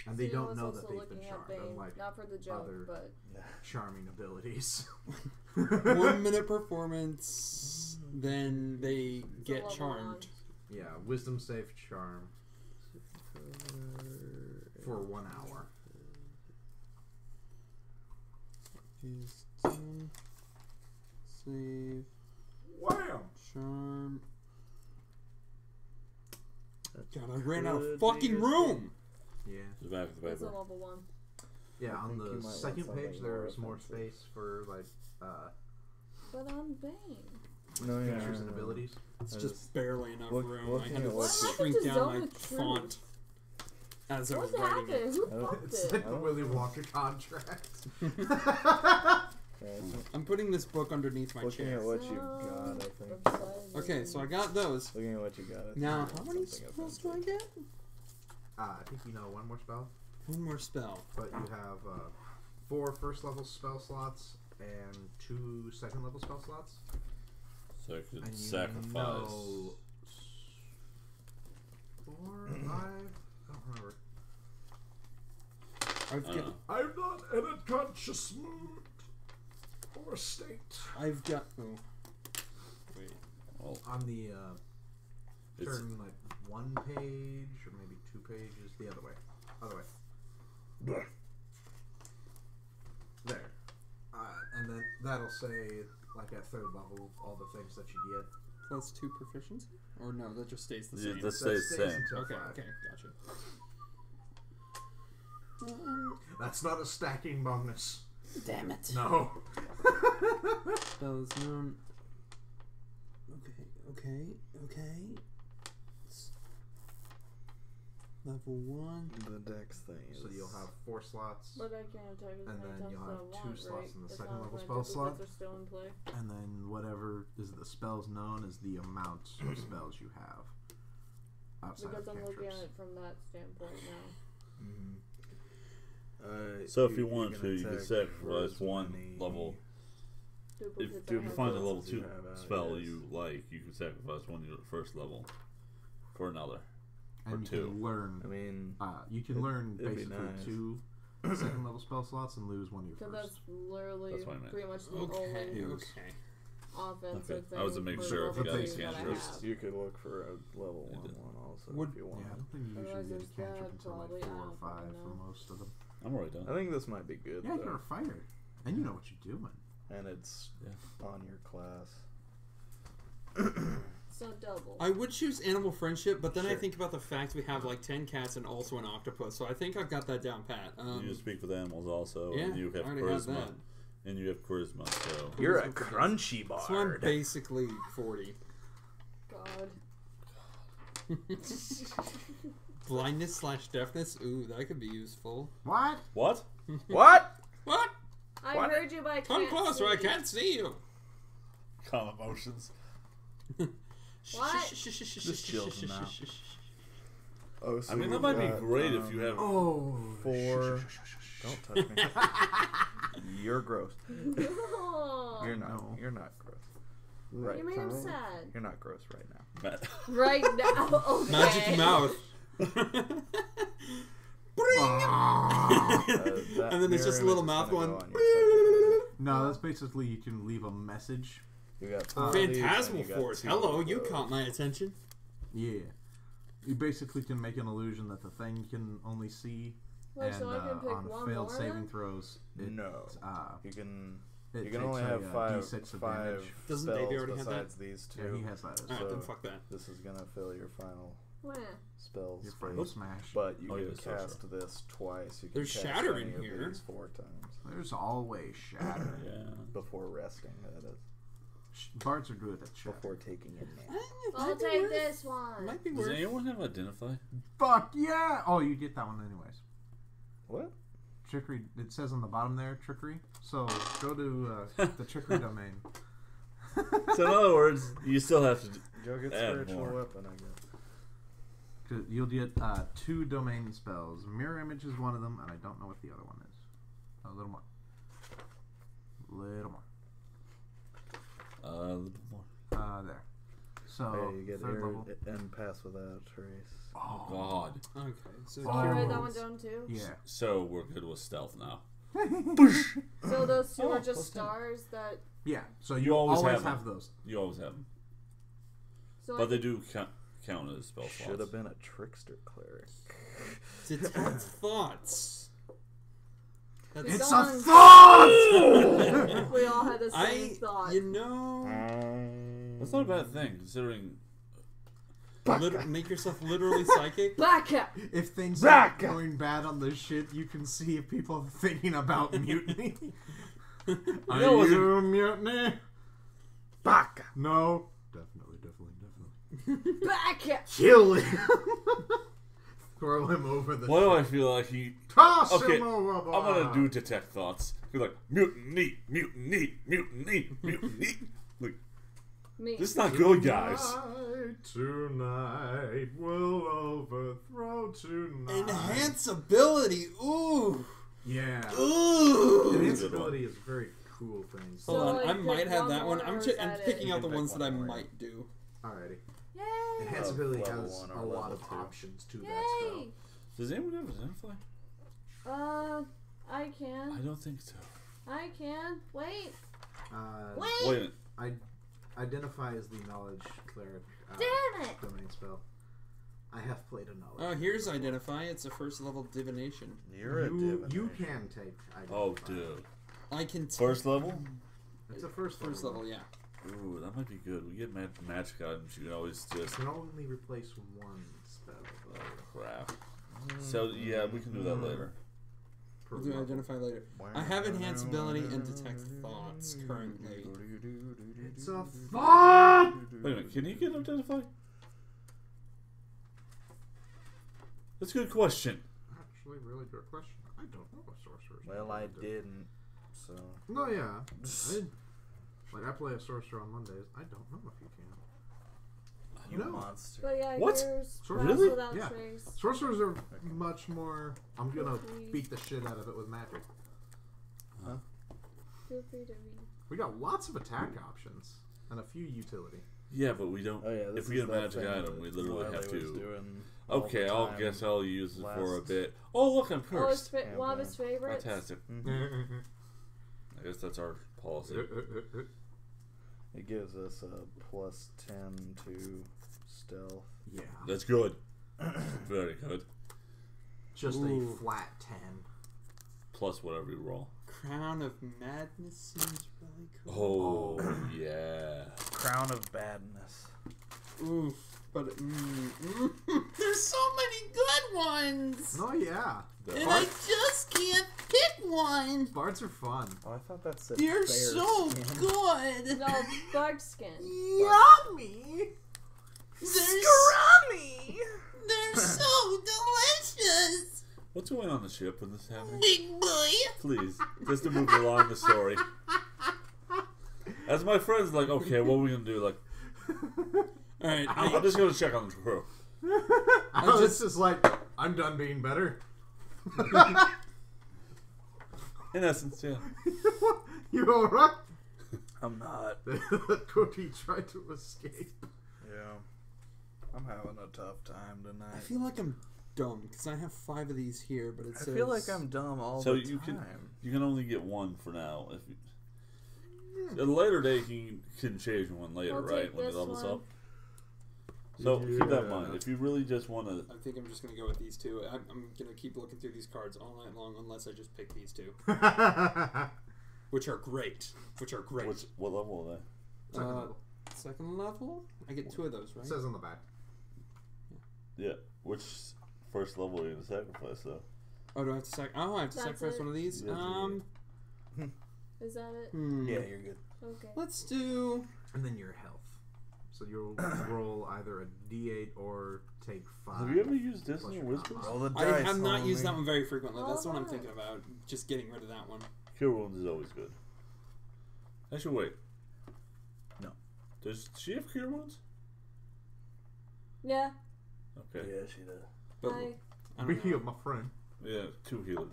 And they Cena don't was know also that they've looking been at charmed, Bane, unlike not for the joke, other but charming abilities. 1 minute performance, then they it's a get level charmed. Yeah, wisdom save charm for 1 hour. Wisdom save Wham! charm. God, I ran out of fucking room. Yeah. The back of the it's a paper. level 1. Yeah, I on think you the might want second something page there's more offensive. space for like But I'm Bane. No, yeah. features and abilities. It's I just just- barely enough room. I looking had at to what you- shrink What happened to down my Zone of Truth? font as I was What writing it. happened? Who Oh, fucked It's it? like the don't Willy know. Wonka contract. I'm putting this book underneath my Looking chair. at what you got, I think. Okay, so I got those. Looking at what you got. I think Now, you how want many something spells do I offensive. get? I think you know one more spell, One more spell. but you have 4 first level spell slots and 2 second level spell slots. So I could And you sacrifice. know 4, 5? I don't remember. I've got. I'm not in a conscious mood or state. I've got. Oh. Wait. Well, On the it's, turn like 1 page or maybe 2 pages the other way. Other way. There. And then that'll say like at 3rd level all the things that you get. Plus 2 proficiency? Or no, that just stays the Yeah, same. that stays the same. until Okay, 5. okay, gotcha. That's not a stacking bonus. Damn it. No. Spells known. Okay. Level 1. The dex thing is... So you'll have 4 slots, But I can't attack as And many then times you'll as I have two want, slots right? in the As second long as level my spell slot. duplicates are still in play. and then whatever is the spells known is the amount of spells you have outside Because of I'm looking at cantrips. it from that standpoint now. so if you want to, you can sacrifice 1 level. If Duplicates you I have find a those. level 2 you have out, spell yes. you like, you can sacrifice 1 at first level for another. And or you 2. can learn. I mean... You can learn it'd be basically nice. 2 second level spell slots and lose 1 of your So first. that's literally That's what I meant. pretty much the Okay, only okay. offensive Okay. thing. I was to make for sure if level you got two any that I cantrips. have. You could look for a level You 1 did. one also Would- if you want. Yeah, I don't think you Otherwise usually get a it's cantrip bad, until like probably. 4 I or don't 5 fucking for know. most of them. I'm already done. I think this might be good, Yeah, though. you're a fighter, and you know what you're doing. And it's Yeah. on your class. So double. I would choose animal friendship, but then I Sure. think about the fact we have like 10 cats and also an octopus, so I think I've got that down pat. You speak with animals also, Yeah, and you have I already have charisma. that. And you have charisma, so You're a Charisma for crunchy So I'm bard. basically 40. God. Blindness / deafness? Ooh, that could be useful. What? what? What? What? I What? heard you, but I Come can't closer, see. I can't see you. Calm emotions. What? Just chill from now. Oh, so I mean, that you've might be got, great if you have. Oh, 4... Don't touch me. You're gross. No. You're not. no. You're not gross. You made him sad. You're not gross right now. Right now. Okay. Magic mouth. And then it's just a little mouth going. No, that's basically you can leave a message. You got 4 of these, and Phantasmal you got Force. 2 Hello, of you those. caught my attention. Yeah. You basically can make an illusion that the thing can only see, Wait, and so I can pick on one failed more saving then? throws, it, No. uh, You can. it You can takes only a, have D6 five advantage. Doesn't spells Davey already have that? besides these 2. Yeah, he has that. Alright, then So- fuck that. This is gonna fill your final Where? spells Your phase. final smash. But you Oh, can yeah, so cast this twice. You can There's cast shatter any in of here. these 4 times There's always shatter. Yeah. before resting. That is Bards are good at shatter. before taking a nap. I'll take this one. Might be Does worth. anyone have identify? Fuck yeah! Oh, you get that one anyways. What? Trickery. It says on the bottom there, trickery. So go to the trickery domain. So in other words, you still have to Go get Add spiritual more. weapon, I guess. You'll get 2 domain spells. Mirror image is one of them, and I don't know what the other one is. A little more. Little more. There. So Hey, you get third air level. and pass without trace. Oh God. Okay, so Can you write that one heroes. down too? Yeah. So we're good with stealth now. So those two Oh, are just plus 10. stars that. Yeah. So You you always always have have those. You always have them, So but they do count as spell Should slots. have been a trickster cleric. Detect thoughts. That's It's Done. a thought. we all had the same thought. You know, That's not a bad thing, considering. make yourself literally psychic. Back up. If things are going bad on the ship, you can see if people are thinking about mutiny. Are know what's you mutiny? Baka! No. Definitely. Back up. Kill him. Throw him over the Why do ship. I feel like he? Toss Okay, him overboard. I'm gonna do detect thoughts. Be like mutiny. Like Me. this is not good, guys. Tonight will overthrow tonight. Enhanceability. Ooh. Yeah. Ooh. Enhanceability is a very cool thing. So, Hold on, like, I pick might have one that one. more, I'm or is I'm that picking it? out the You can ones pick that I one more. might do. Alrighty. Yay. Enhanceability level has 1 a or lot level of 2. options to that spell. Yay. Does anyone have identify? I I can. don't think so. I can. Wait. Wait a Wait. minute. Identify as the knowledge cleric Damn it. domain spell. I have played a knowledge. Oh, here's identify. It's a first level divination. You're a you divination. can take identify. Oh, dude. I can First level? It's a first level, yeah. Ooh, that might be good. We get magic items. You can always You just. can only replace one spell. Oh, crap. So, yeah, we can do that later. Per We'll do level. identify later. I have enhanceability and detect thoughts currently. It's a thought! Wait a minute. Can you get identify? That's a good question. Actually, really good question. I don't know what sorcerers. Well, I didn't, so... No, yeah. I play a sorcerer on Mondays. I don't know if you can. You No. monster. But yeah, What? here's Sort Pass Really? Without Yeah. Trace. Sorcerers are much more. I'm gonna Please. beat the shit out of it with magic. Feel free to read. We got lots of attack options and a few utility. Yeah, but we don't. Oh yeah, this if we is get a that magic thing item, that we literally Wiley have was to. doing all Okay, the I'll time guess I'll use it for a last- bit. Oh, look, I'm Oh, his cursed. one of his favorites. Fantastic. Mhm. I guess that's our policy. It gives us a plus 10 to stealth. Yeah. That's good. Very good. Just Ooh. a flat 10. Plus whatever you roll. Crown of Madness seems really cool. Oh, yeah. Crown of Badness. Oof. But there's so many good ones, Oh, yeah. and I just can't pick one. Bards are fun. Oh, I thought that said They're bear so skin. good. No, bug skin. Yummy! They're so delicious. What's going on the ship when this is happening? Big boy. Please, just to move along the story. As my friend's like, okay, what are we gonna do? Like, All right, I'm just gonna check on the crew. It's just like, I'm done being better. In essence, yeah. You alright? I'm not. Cookie tried to escape. Yeah. I'm having a tough time I tonight. feel like I'm dumb because I have 5 of these here, but it I says feel like I'm dumb all So the you time. can only get one for now. If you, at a later date, you can change one later, I'll right? take When it this levels one. up. So keep that in Yeah. mind. If you really just want to, I think I'm just gonna go with these two. I'm gonna keep looking through these cards all night long unless I just pick these two, which are great. what level are they? Second level. Second level. I get 2 of those, right? It says on the back. Yeah. Which first level are you gonna sacrifice though? Oh, do I have to I have to That's sacrifice it? one of these. Yeah, Is that it? Yeah, you're good. Okay. Let's do. And then your health. So you'll roll either a d8 or take 5. Have you ever used plus Dissonant your Whispers? combat. Roll the I dice. have not used that homie. one very frequently. That's what I'm Alright. thinking about. Just getting rid of that one. Cure Wounds is always good. Actually, wait. No. Does she have Cure Wounds? Yeah. Okay. Yeah, she does. But I I don't know. my friend. Yeah, 2 healers.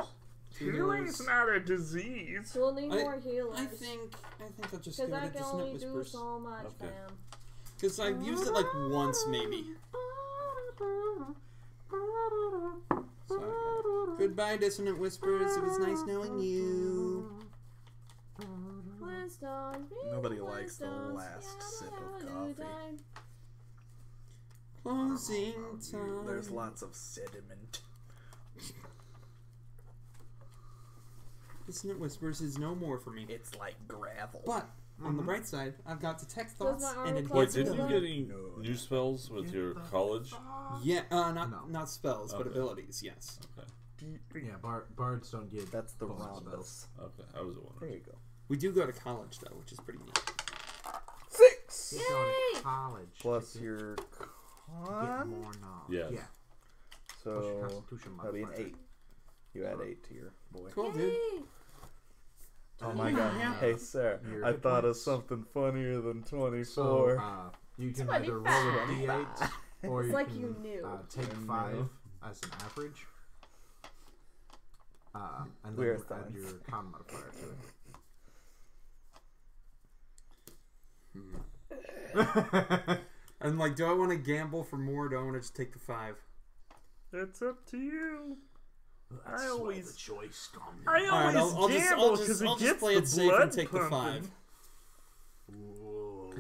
Healing's not a disease. We'll need more healers. I think I'll just go Because I with can Dissonant only do Whispers. so much, Okay. fam. Because I've used it like once, maybe. So, goodbye, Dissonant Whispers. It was nice knowing you. Flintstones, Nobody likes the Flintstones, last sip of hallelujah. coffee. Closing time. There's lots of sediment. Dissonant Whispers is no more for me. It's like gravel. But on the bright side, I've got Detect Does Thoughts my and armor Wait, class didn't you Ability. get any new spells with your college? Yeah, not spells, but Okay. abilities. Yes. Okay. Yeah, bards don't get. That's the bonus Rondas. spells. Okay, I was There wondering. you go. We do go to college though, which is pretty neat. 6! You're going to college. Plus to your get con. more knowledge. Yes. Yeah. Plus your So constitution that'd be an modifier. 8. You add 8 to your boy. Cool, dude. Yay! Oh my god. Yeah. Hey, sir. Your I hit thought of points. something funnier than 24. So, you can either roll a 25. d8 or It's you like can you knew. take I 5 knew. as an average. And then We're you add science. your con modifier to it. And like, do I want to gamble for more? Or do I want to just take the 5? It's up to you. That's I where always- the choice comes. I All right, always I'll gamble just because it I'll gets just play the it safe blood and take the pumping. 5. Whoa.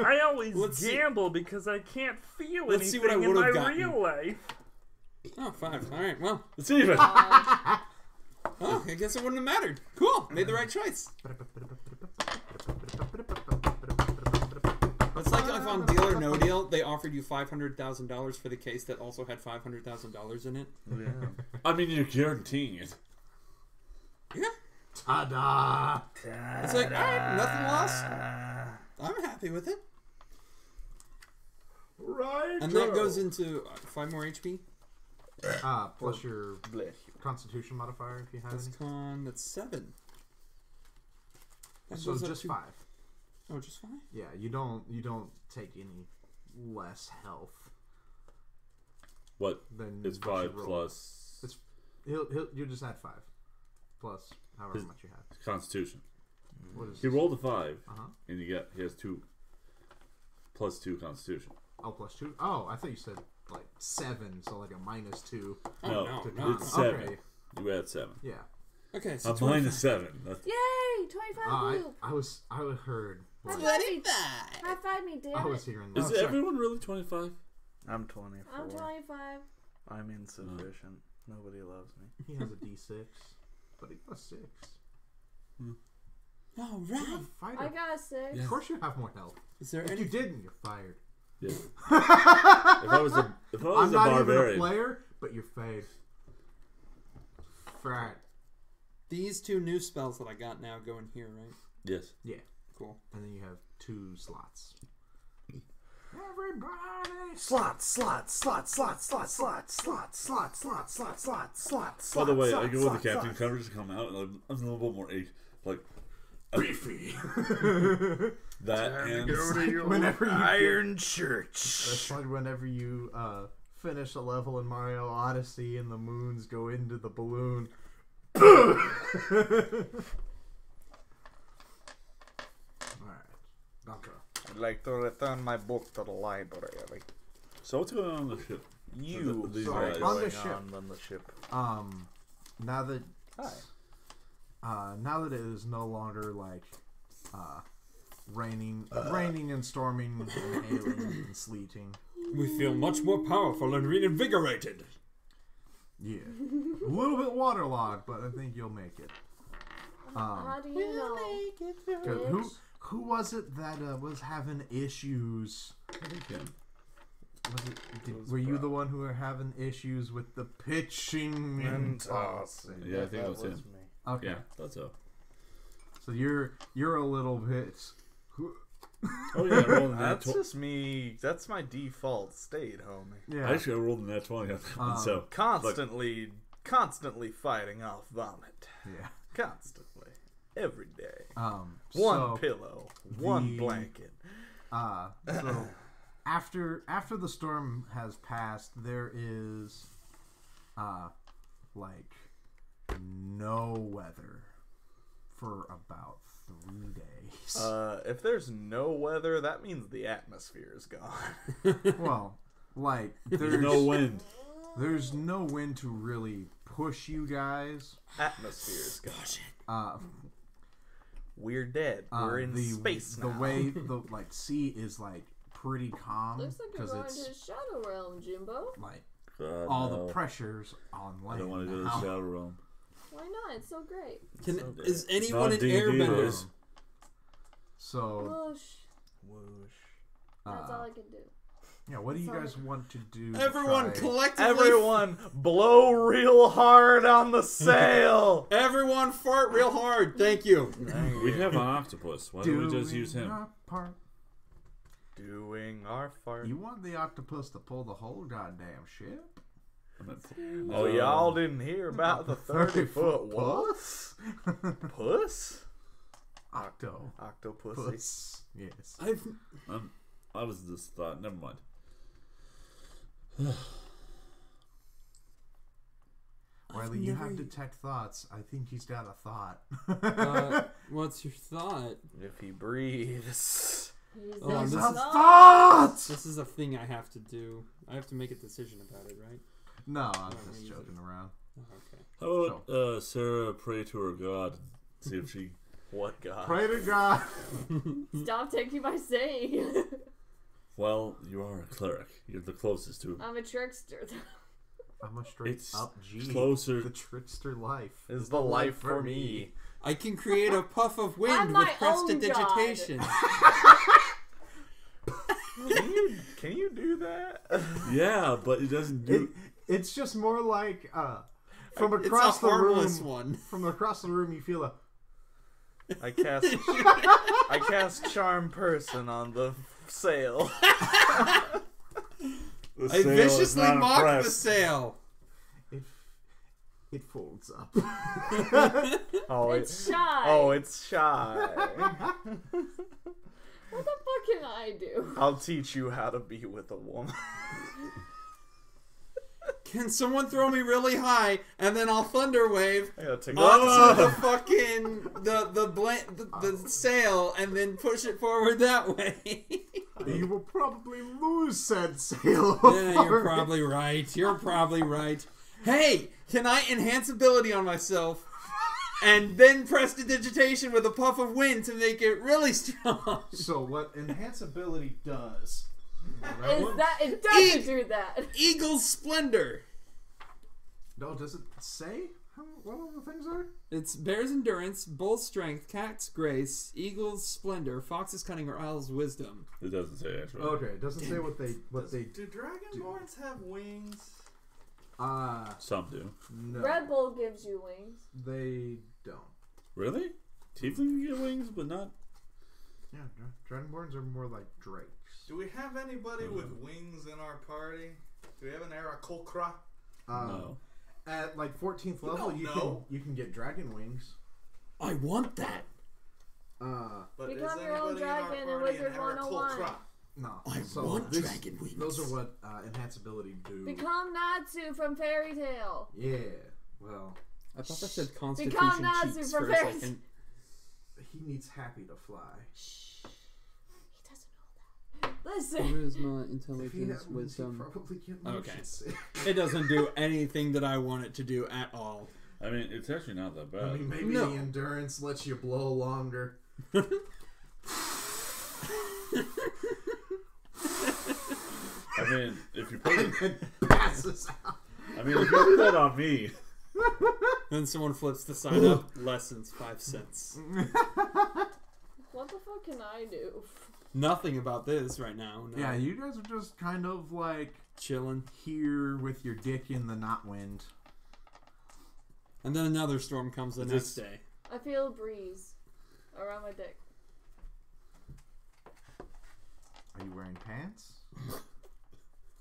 I always Let's see. gamble because I can't feel Let's see anything what I in my would've gotten. real life. Oh, 5. All right. Well, It's even! oh, I guess it wouldn't have mattered. Cool. Made the right choice. It's like if on Deal or No Deal, they offered you $500,000 for the case that also had $500,000 in it. Yeah. I mean, you're guaranteeing it. Yeah. Ta-da! It's like, all right, nothing lost. I'm happy with it. Right. And that goes into 5 more HP. Plus your Blech. constitution modifier if you have That's any. con. That's 7. That So goes up just to- 5. Oh, just 5? Yeah, you don't take any less health What? than It's what you 5 roll. plus You just add 5 plus however His- much you have. Constitution. What is He this? rolled a 5, Uh-huh. and he has 2 plus 2 Constitution. Oh, plus 2? Oh, I thought you said like 7, so like a minus 2. Oh, No, no. it's 7. Okay. You add 7. Yeah. Okay, so A 25. minus 7. That's, Yay! 25 blue. I heard. High Like, five me. High five me, damn I was it. hearing. is sorry. everyone really 25? I'm 24. I'm 25. I'm insufficient. Nobody loves me. He has a D6, but he got a 6. All You're a right. fighter. I got a 6. Yeah. Of course you have more health. Is there If any? you didn't, you're fired. Yeah. If I was a I'm not even a barbarian, player, but you're fired. Frat. These 2 new spells that I got now go in here, right? yes. Yeah. Cool. And then you have 2 slots. Everybody. Slots. By the way, I go with the captain coverage to come out, and I'm a little bit more like Beefy. that, and Whenever you Iron Church. That's like whenever you finish a level in Mario Odyssey and the moons go into the balloon. Alright. Doctor. I'd like to return my book to the library. so what's going on the ship? You These Sorry, guys. on the going ship. on the ship. Now that Hi. now that it is no longer like raining and storming and hailing and sleeting. We feel much more powerful and reinvigorated. Yeah. A little bit waterlogged, but I think you'll make it. How do you know? 'Cause who was it that was having issues? Were you the one who were having issues with the pitching and tossing? Yeah, I think that was him. me. Okay. Yeah, that's all. So you're a little bit. Oh yeah, I rolled in that. That's just me. That's my default state, homie. Yeah. Actually, I rolled in that 20 on that one, so Constantly fighting off vomit. Yeah. Constantly. Every day. One One pillow. One blanket. So after the storm has passed, there is like no weather for about 3 days. If there's no weather, that means the atmosphere is gone. Well, like There's no wind. There's no wind to really push you guys. Atmosphere is gone. We're dead. We're in space now. The way the sea is like pretty calm. Looks like you're going to the Shadow Realm, Jimbo. Like God, all no. the pressures on land. I don't want to go to the Shadow Realm. Why not? It's so great. Is anyone an D&D, airbender? So Whoosh. Whoosh. That's all I can do. yeah, what do you guys want to do? to Everyone try- collectively. Everyone, blow real hard on the sail. Everyone fart real hard. Thank you. We have an octopus. Why don't we just use Doing him? our part. Doing our fart. You want the octopus to pull the whole goddamn ship? Oh, y'all didn't hear about the 30-foot what? puss? Puss? Octo. Octopussy. Puss. Yes. I was just thought. Never mind. Riley, you have detect thoughts. I think he's got a thought. What's your thought? If he breathes. Oh, It's this a is- thought! This is a thing I have to do. I have to make a decision about it, right? No, I'm Oh, just easy. joking around. Oh, okay. How about Sarah pray to her God? See if she. What God? Pray to God. Stop taking my saying. Well, you are a cleric. You're the closest to. I'm a trickster. I'm a straight It's up G. closer. The trickster life Is the life for me. I can create a puff of wind I'm with my own prestidigitation. Can you do that? Yeah, but it doesn't do. It's just more like from It's across a the room. harmless one. From across the room, you feel a. I cast charm person on the sail. The I sail is viciously not mock the impressed. sail. It folds up. Oh, It's shy. Oh, it's shy. What the fuck can I do? I'll teach you how to be with a woman. Can someone throw me really high and then I'll thunder wave I gotta take onto the fucking the sail and then push it forward that way? You will probably lose said sail. Yeah, you're probably right. You're probably right. Hey, can I enhance ability on myself and then prestidigitation with a puff of wind to make it really strong? So what enhance ability does? It doesn't do that. Eagle's Splendor. No, does it say what all the things are? It's Bear's Endurance, Bull's Strength, Cat's Grace, Eagle's Splendor, Fox's Cunning, or Owl's Wisdom. It doesn't say actually. Okay, it doesn't say what they Do Dragonborns have wings? Some do. No, Red Bull gives you wings. they don't. Really? Tiefling get wings, but not. Yeah, Dragonborns are more like drakes. Do we have anybody with wings in our party? Do we have an Aarakocra? No. At like 14th level, don't you know. can get dragon wings. I want that. But Become is your own anybody in our dragon in party Wizard an 101. Aarakocra? No, I so want dragon wings. Those are what enhance ability do. Become Natsu from Fairy Tail. Yeah, well, I thought that said Constitution Become Natsu cheats for for a Paris. second. he needs Happy to fly. He doesn't know that. Listen. Charisma, If he intelligence, had wings, he'd wisdom. probably get Okay. motion sick. It doesn't do anything that I want it to do at all. I mean, it's actually not that bad. I mean, maybe No. the endurance lets you blow longer. I mean, if you put it, And passes out. I mean, if you do that on me, Then someone flips the sign up, lessons 5 cents. What the fuck can I do? Nothing about this right now. No. Yeah, you guys are just kind of like Chilling. here with your dick in the not wind. And then another storm comes the next day. I feel a breeze around my dick. Are you wearing pants?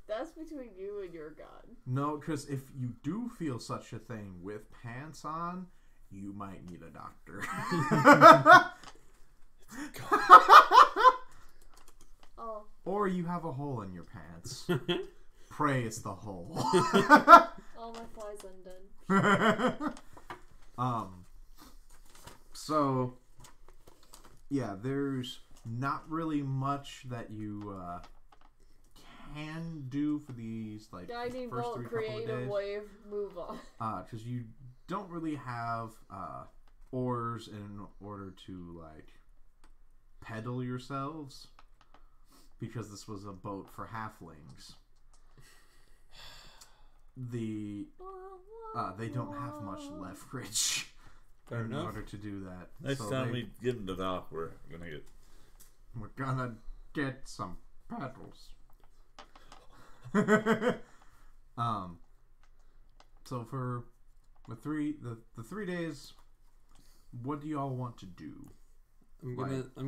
That's between you and your god. No, because if you do feel such a thing with pants on, you might need a doctor. Oh. Or you have a hole in your pants. Pray it's the hole. All my flies undone. So, yeah, there's not really much that you can do for these like Guiding first bolt, 3 couple of creative days. wave, move on. Because you don't really have oars in order to like pedal yourselves, because this was a boat for halflings. They don't have much leverage Fair in enough. order to do that. Next So time we get in the dock, we're gonna get some paddles. So for the 3 days, what do y'all want to do? I'm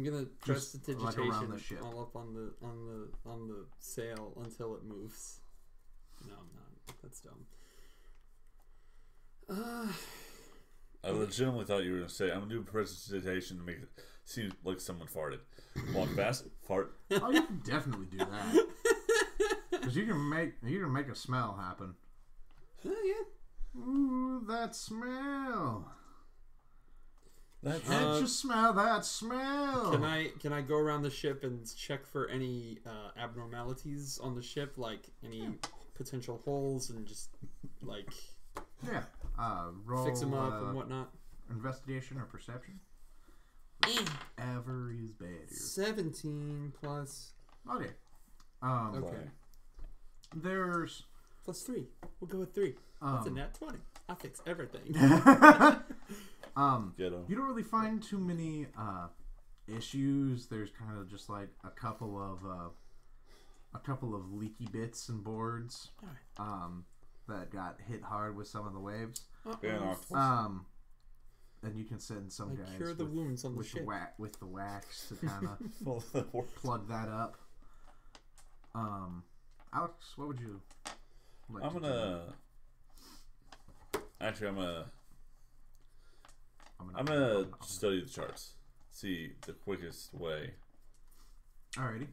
gonna press just, the like, digitation around the ship. all up on the sail until it moves. No, I'm not. That's dumb. I legitimately thought you were gonna say I'm gonna do a presentation to make it seem like someone farted. Walk fast, fart. Oh, you can definitely do that. Because you can make a smell happen. Oh yeah. Ooh, that smell! That's Can't you smell that smell? Can I go around the ship and check for any abnormalities on the ship, like any potential holes, and just like Yeah. Roll, fix them up and whatnot? investigation or perception. Whichever is better. 17 plus. Okay. Okay. There's Plus 3. We'll go with 3. That's a nat 20. I fix everything. ghetto. You don't really find too many issues. There's kind of just like a couple of leaky bits and boards that got hit hard with some of the waves. Yeah, an octopus. And you can send some Like guys cure the wounds on the with ship. with the wax to kind of Well, that works. plug that up. Alex, what would you like I'm to gonna. do? Actually, I'm gonna study the charts. See the quickest way. Alrighty.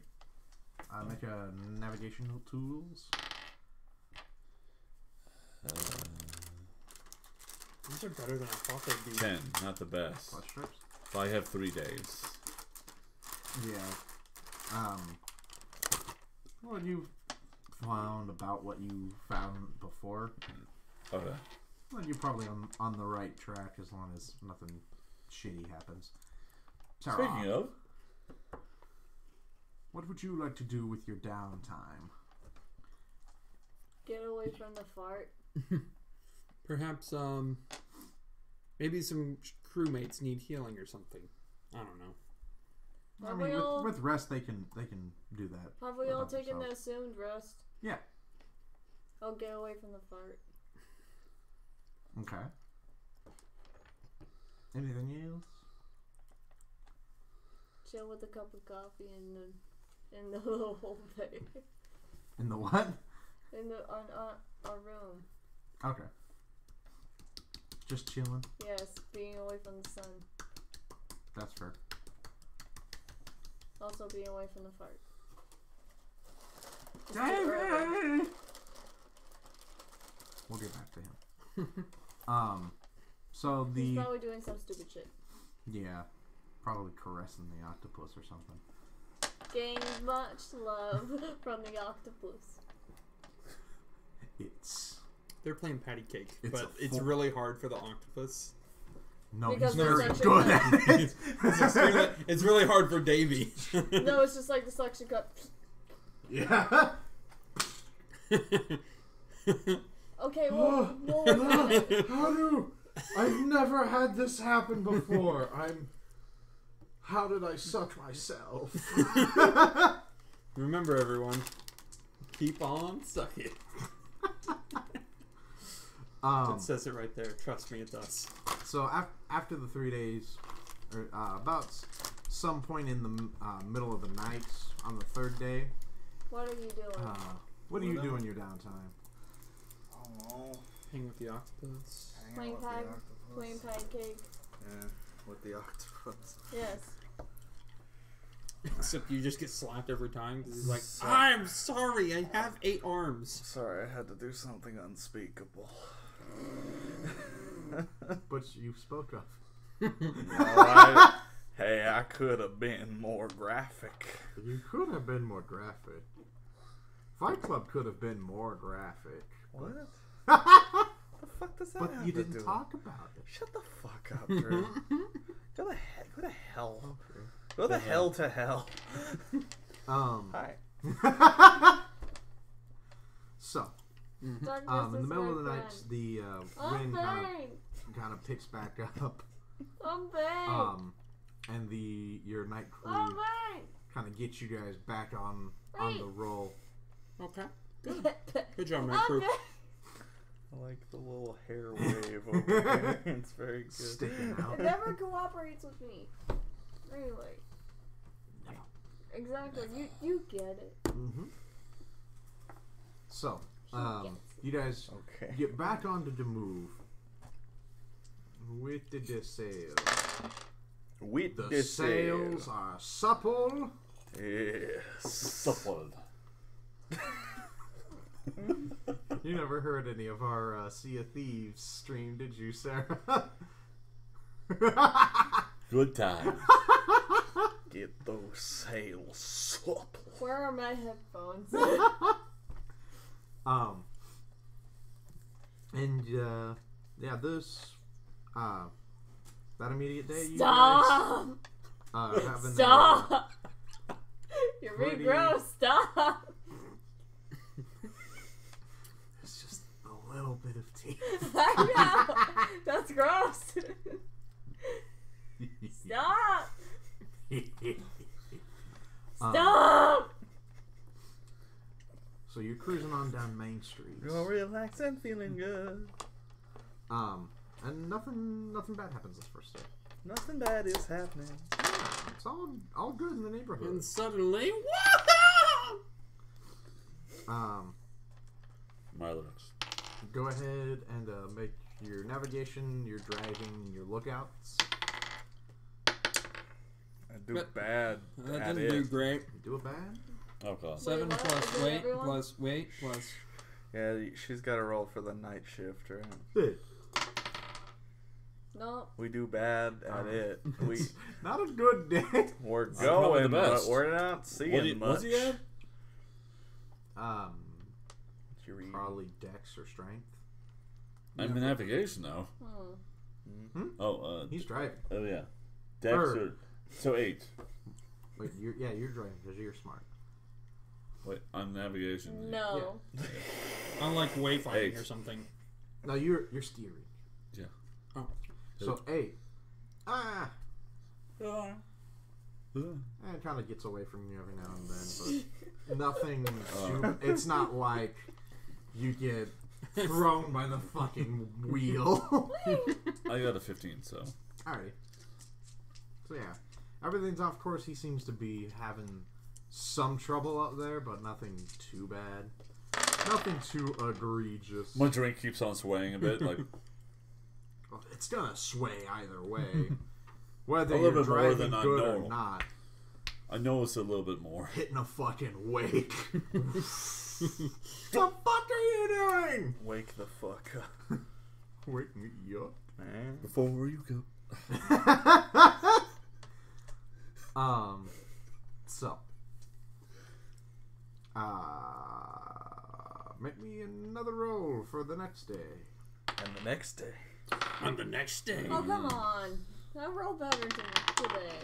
Make a navigational tools. These are better than I thought they'd be. 10, not the best. Plus strips. But I have 3 days. Yeah. What you found about what you found before? Okay. Well, you're probably on the right track as long as nothing shitty happens. Sarah, Speaking of, what would you like to do with your downtime? Get away from the fart. Perhaps maybe some crewmates need healing or something. I don't know. I mean, with rest, they can do that. Have we all taken the themselves. assumed rest? Yeah. I'll get away from the fart. Okay. Anything else? Chill with a cup of coffee in the little hole thing. In the what? In the our room. Okay. Just chilling. Yes, being away from the sun. That's fair. Also being away from the fart. David! We'll get back to him. So He's the probably doing some stupid shit. yeah, probably caressing the octopus or something. Gained much love from the octopus. They're playing patty cake, It's but a it's full- really hard for the octopus. No, Because he's very it's good actually- at it. It's really hard for Davey. No, it's just like the suction cup. Yeah. Okay, well, I've never had this happen before. How did I suck myself? Remember, everyone, keep on sucking. It says it right there. Trust me, it does. So after the 3 days, or about some point in the middle of the night on the 3rd day, what are you doing? what do you do in your downtime? Oh, Hang with the octopus. Playing pancake. yeah, with the octopus. Yes. Except you just get slapped every time because he's like, I'm sorry, I have 8 arms. Sorry, I had to do something unspeakable. But you spoke of. Hey, I could have been more graphic. You could have been more graphic. Fight Club could have been more graphic. What? The fuck does that But have you to didn't do? talk about it. Shut the fuck up, Drew. Go to hell. Okay. Go the hell to hell. Hi. So, Darkness in the is middle my of the night, friend. the I'm wind Bane. kind of picks back up. I'm Bane. And your night crew I'm Bane. kind of gets you guys back on the roll. Okay. Good job, my I'm crew. Bane. I like the little hair wave over there. It's very good. Sticking out. It never cooperates with me. Really. Never. Exactly. You get it. Mm-hmm. So, you guys Okay. get back onto the move with the sails. With The sails are supple. Yes. Supple. You never heard any of our Sea of Thieves stream, did you, Sarah? Good time. Get those sails supple. Where are my headphones? And yeah, this that immediate day, you Stop! guys having Stop! You're being pretty- gross. Stop! it's just a little bit of teeth. I know. That's gross. Stop! Stop! So you're cruising on down Main Street. You're relaxed and feeling good. And nothing bad happens this first day. Nothing bad is happening. It's all good in the neighborhood. And suddenly, My lyrics. Go ahead and make your navigation, your driving, your lookouts. I do But- bad that at didn't do it. great. You do it bad. Oh god. 7 what? plus Is it weight everyone? plus weight plus. Yeah, she's got to roll for the night shift, right? Good. No. We do bad at it. It's not a good day. We're probably going, the but best. we're not seeing much. What's he at? What's your read? Probably Dex or Strength. I'm in navigation now. Hmm. Oh, He's driving. oh yeah. Dex Or- so 8. Wait, you're driving because you're smart. Wait, I'm navigation. No. Unlike wayfinding 8. or something. No, you're steering. Yeah. Oh. So 8. Yeah. It kind of gets away from you every now and then, but nothing. It's not like you get thrown by the fucking wheel. I got a 15, so. Alrighty. So yeah, everything's off course. He seems to be having some trouble up there, but nothing too bad. Nothing too egregious. My drink keeps on swaying a bit, like Well, it's gonna sway either way, whether A you're little bit more driving than good or normal. not. I know it's a little bit more. Hitting a fucking wake. The fuck are you doing? Wake the fuck up, Wake me up. man. Before you go. So, make me another roll for the next day. And the next day, On the next day. Oh, come on. I rolled better today.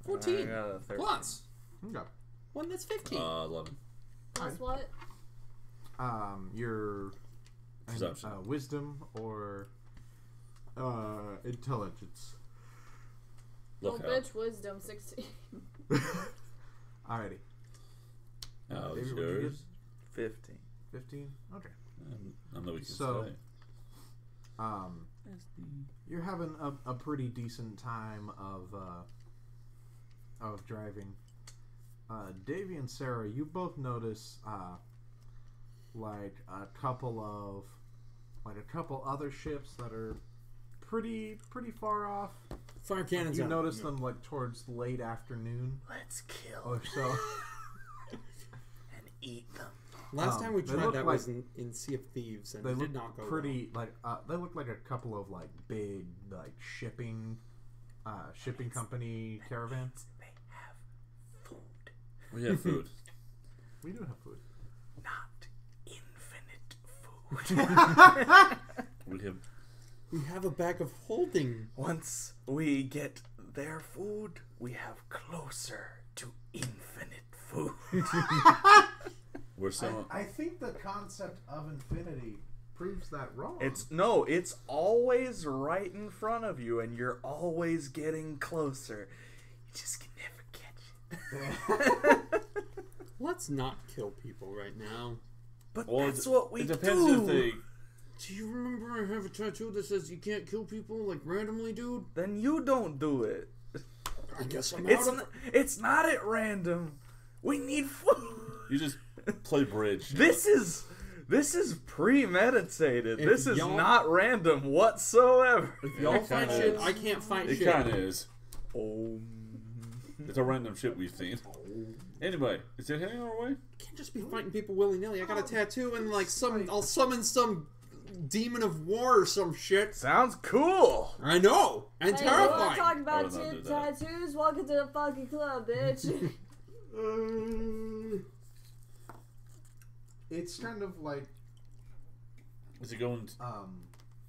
14. I got a 13. Plus. Okay. One that's 15. 11. Plus what? Your Perception. wisdom or intelligence. Look Oh, out. bitch, wisdom 16. Alrighty. How's David, what'd you yours? 15. 15? Okay. I know we can So- say. You're having a pretty decent time of driving. Davey and Sarah, you both notice like a couple other ships that are pretty far off. Fire cannons You out. notice them like towards late afternoon Let's kill or so. and eat them. Last time we they tried look that like- was in Sea of Thieves, and They it look did not go pretty they look like a couple of like big like shipping company caravans. They have food, We have food. We do have food. not infinite food. We have. We have a bag of holding. Once we get their food, we have closer to infinite food. We're selling. I think the concept of infinity proves that wrong. It's always right in front of you, and you're always getting closer. You just can never catch it. Let's not kill people right now. But Well, that's what we It depends do. if they. Do you remember I have a tattoo that says you can't kill people like randomly, dude? Then you don't do it. I guess I'm It's not at random. We need food. You just play bridge. This is premeditated. If This is y'all- not random whatsoever. If y'all it fight kinda shit, is. I can't fight It shit. kind of is. Oh. It's a random shit we've seen. Anyway, is it heading our way? I can't just be fighting people willy nilly. I got a tattoo and like I'll summon some demon of war or some shit. Sounds cool. I know, and Hey, you wanna terrifying. talk I about would not do that. tattoos? Welcome to the fucking club, bitch. It's kind of like Is it going?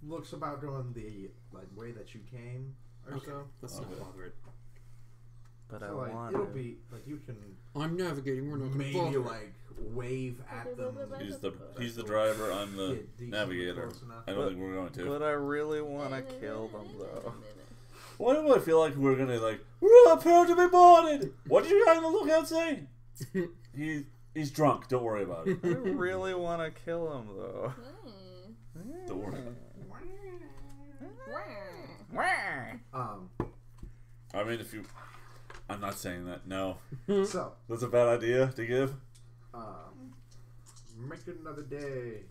looks about going the like way that you came or so. Let's not bother it. But So like want it'll to. be like you can I'm navigating. We're not gonna maybe bother it. like wave at them. He's the driver. I'm the Get decently navigator. close enough. I don't think we're going to. But I really want to kill them though. Why do I feel like we're gonna like? We're prepared to be boarded. What did you guys on the lookout say? He's drunk. Don't worry about it. I really want to kill him though. Don't worry. I mean, if you, I'm not saying that. No, So that's a bad idea to give. make it another day.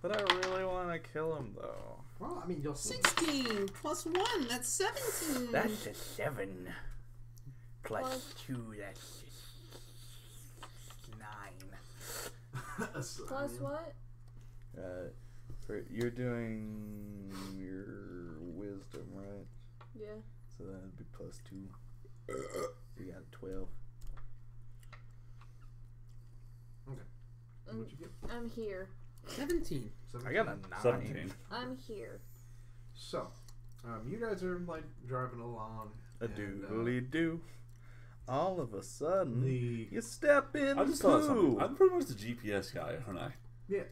But I really want to kill him though. Well, I mean you'll see. 16 plus 1. That's 17. That's a 7. Plus 2, that's 9. Plus what? You're doing your wisdom, right? Yeah. So that'd be plus 2. You got 12. What'd you get? I'm here. 17. I got a 9. 17. I'm here. So, you guys are like driving along. A and, doodly doo. All of a sudden, the you step in. I just thought of something. I'm pretty much the GPS guy, aren't I? yeah.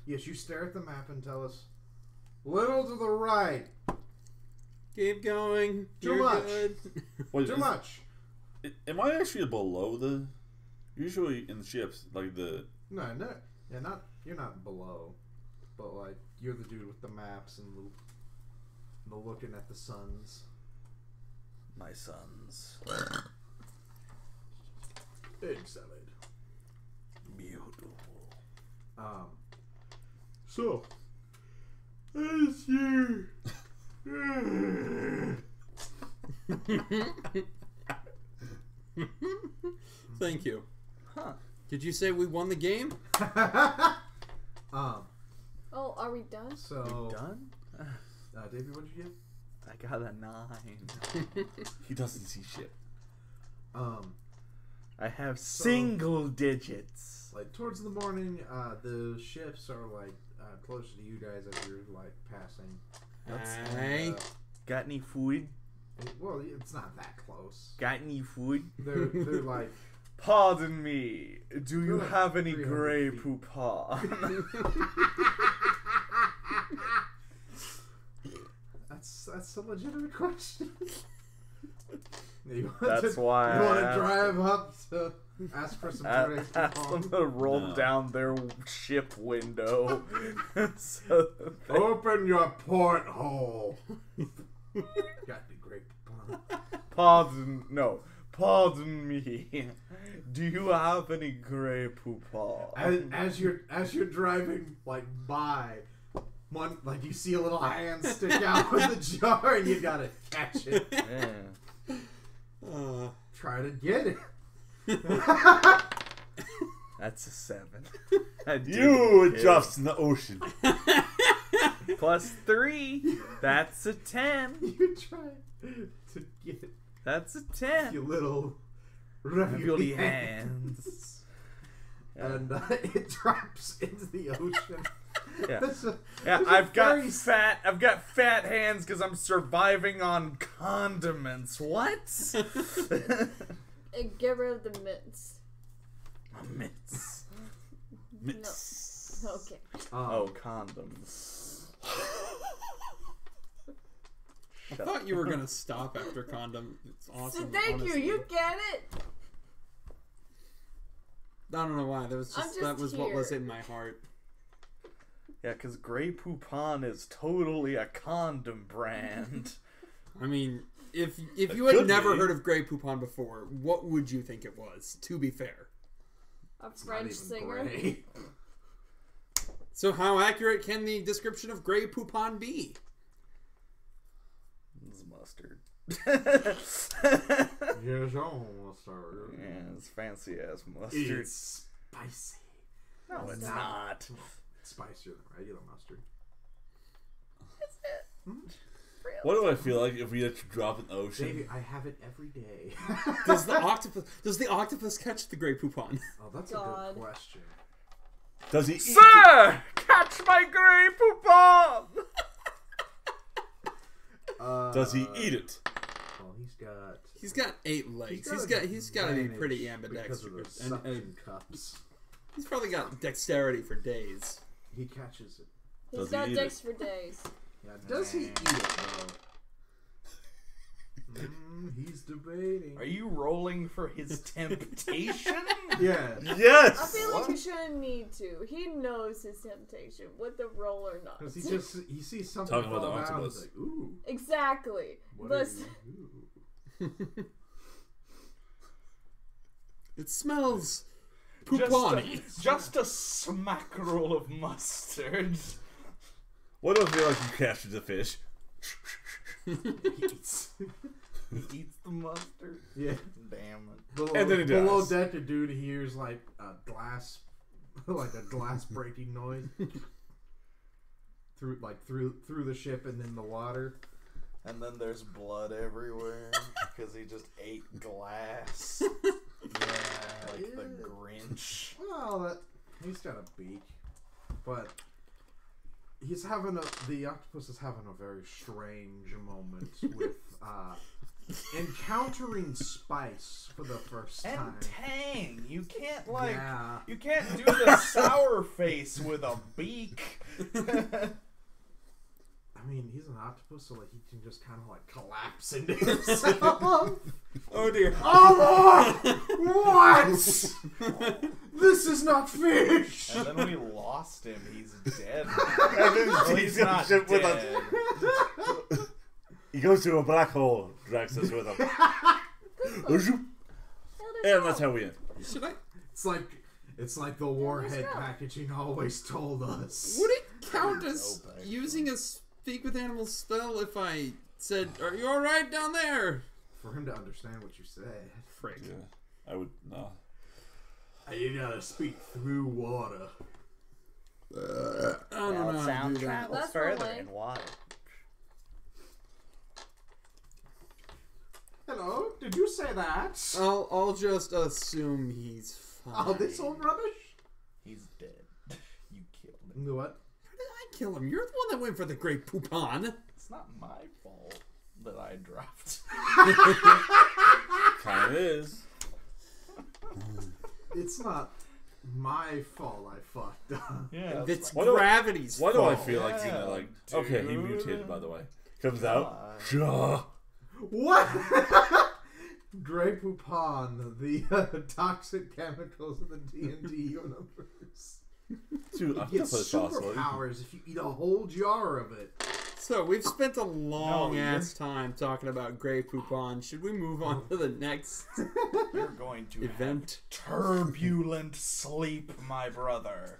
Yes, you stare at the map and tell us. Little to the right. Keep going. Too You're much. good. Wait, Too much. Am I actually below the? Usually in ships, like the. No, yeah, not you're not below, but like you're the dude with the maps and the looking at the suns. My sons. Excellent. Beautiful. So as you Thank you. Huh. Did you say we won the game? Oh, are we done? So Done? David, what'd you get? I got a 9. He doesn't see shit. I have single digits. Like towards the morning, the shifts are like closer to you guys as you're like passing. Hey. Got any food? Well, it's not that close. Got any food? They're like Pardon me. Do you They're like have any 300 Grey feet. Poupon? That's a legitimate question. That's why you want I to asked drive up to ask for some direct Ask them to roll No. down their ship window. So they- Open your porthole. Got the great Pardon me. Do you have any Grey Poupon? as you're driving like by, one, like you see a little hand stick out with the jar, and you gotta catch it. Yeah. Try to get it. That's a 7. You drops in the ocean. Plus 3. That's a 10. You try to get That's a 10. your little Ravioli hands. and it drops into the ocean. Yeah. That's a- Yeah, that's a I've got very fat hands because I'm surviving on condiments. What? And get rid of the mints. Mints. Mitts. Okay. Oh, condoms. I thought you were gonna stop after condom. It's awesome. So thank honestly. you. You get it. I don't know why. That was I'm just, just that was what was here. in my heart. Yeah, because Grey Poupon is totally a condom brand. I mean, if It you had could never be. heard of Grey Poupon before, what would you think it was? To be fair. A It's not French even singer. gray. So how accurate can the description of Grey Poupon be? It's mustard. Yes, mustard. Yeah, it's fancy ass mustard. It's spicy. No, it's not. not. It's spicier than regular mustard. What do I feel like if we let you drop in the ocean? Baby, I have it every day. Does the octopus catch the Grey Poupon? Oh, that's a God. good question. Does he eat Sir, catch my Grey Poupon! Does he eat it? Well, He's got 8 legs. He's got to be pretty because of the ambidextrous. suction cups. He's probably got dexterity for days. He catches it. He's Does he got eat dicks for days. Yeah, does he eat it though? He's debating. Are you rolling for his temptation? Yeah. I Yes! feel like you shouldn't need to. He knows his temptation, with the roll or not. Because he sees something Talking about fall the down. octopus. He's like, ooh. Exactly. What are Listen, you? It smells poupon-y. Just a smackerel of mustard. What do I feel like you captured the fish? He eats the mustard. Yeah. Damn it. Below, And then he below dies. deck, a dude hears like a glass, like a glass breaking noise through the ship and in the water. And then there's blood everywhere because he just ate glass. Yeah, like the Grinch. Well, he's got a beak, but the octopus is having a very strange moment with encountering spice for the first time. And tang. You can't Yeah. you can't do the sour face with a beak. I mean, he's an octopus, so like he can just kind of like collapse into himself. Oh dear. Oh Lord! What? This is not fish. And then we lost him. He's dead. And then Well, he's he's gonna not ship with dead. us. He goes to a black hole, drags us with him. And that's how we end. Should I? It's like the warhead go. packaging always told us. Would it count as using a speak with animals spell if I said, "Are you all right down there?" For him to understand what you said. Frick. Yeah, I would no. You gotta speak through water. I don't know how to do that. That's further in water. Hello, did you say that? I'll just assume he's fine. Oh, this old rubbish? He's dead. You killed him. What? How did I kill him? You're the one that went for the Great Poupon. It's not my fault that I dropped. Kind of is. It's not my fault I fucked up. Yeah. It's Why do I- gravity's Why do I fault. feel like you know, like okay, he dude. mutated by the way. Comes out. Shah. What? Grey Poupon, the toxic chemicals of the D&D universe. Dude, You get octopus possibly. superpowers if you eat a whole jar of it. So we've spent a long No, ass time talking about Grey Poupon. Should we move on to the next You're going to event? turbulent sleep, my brother.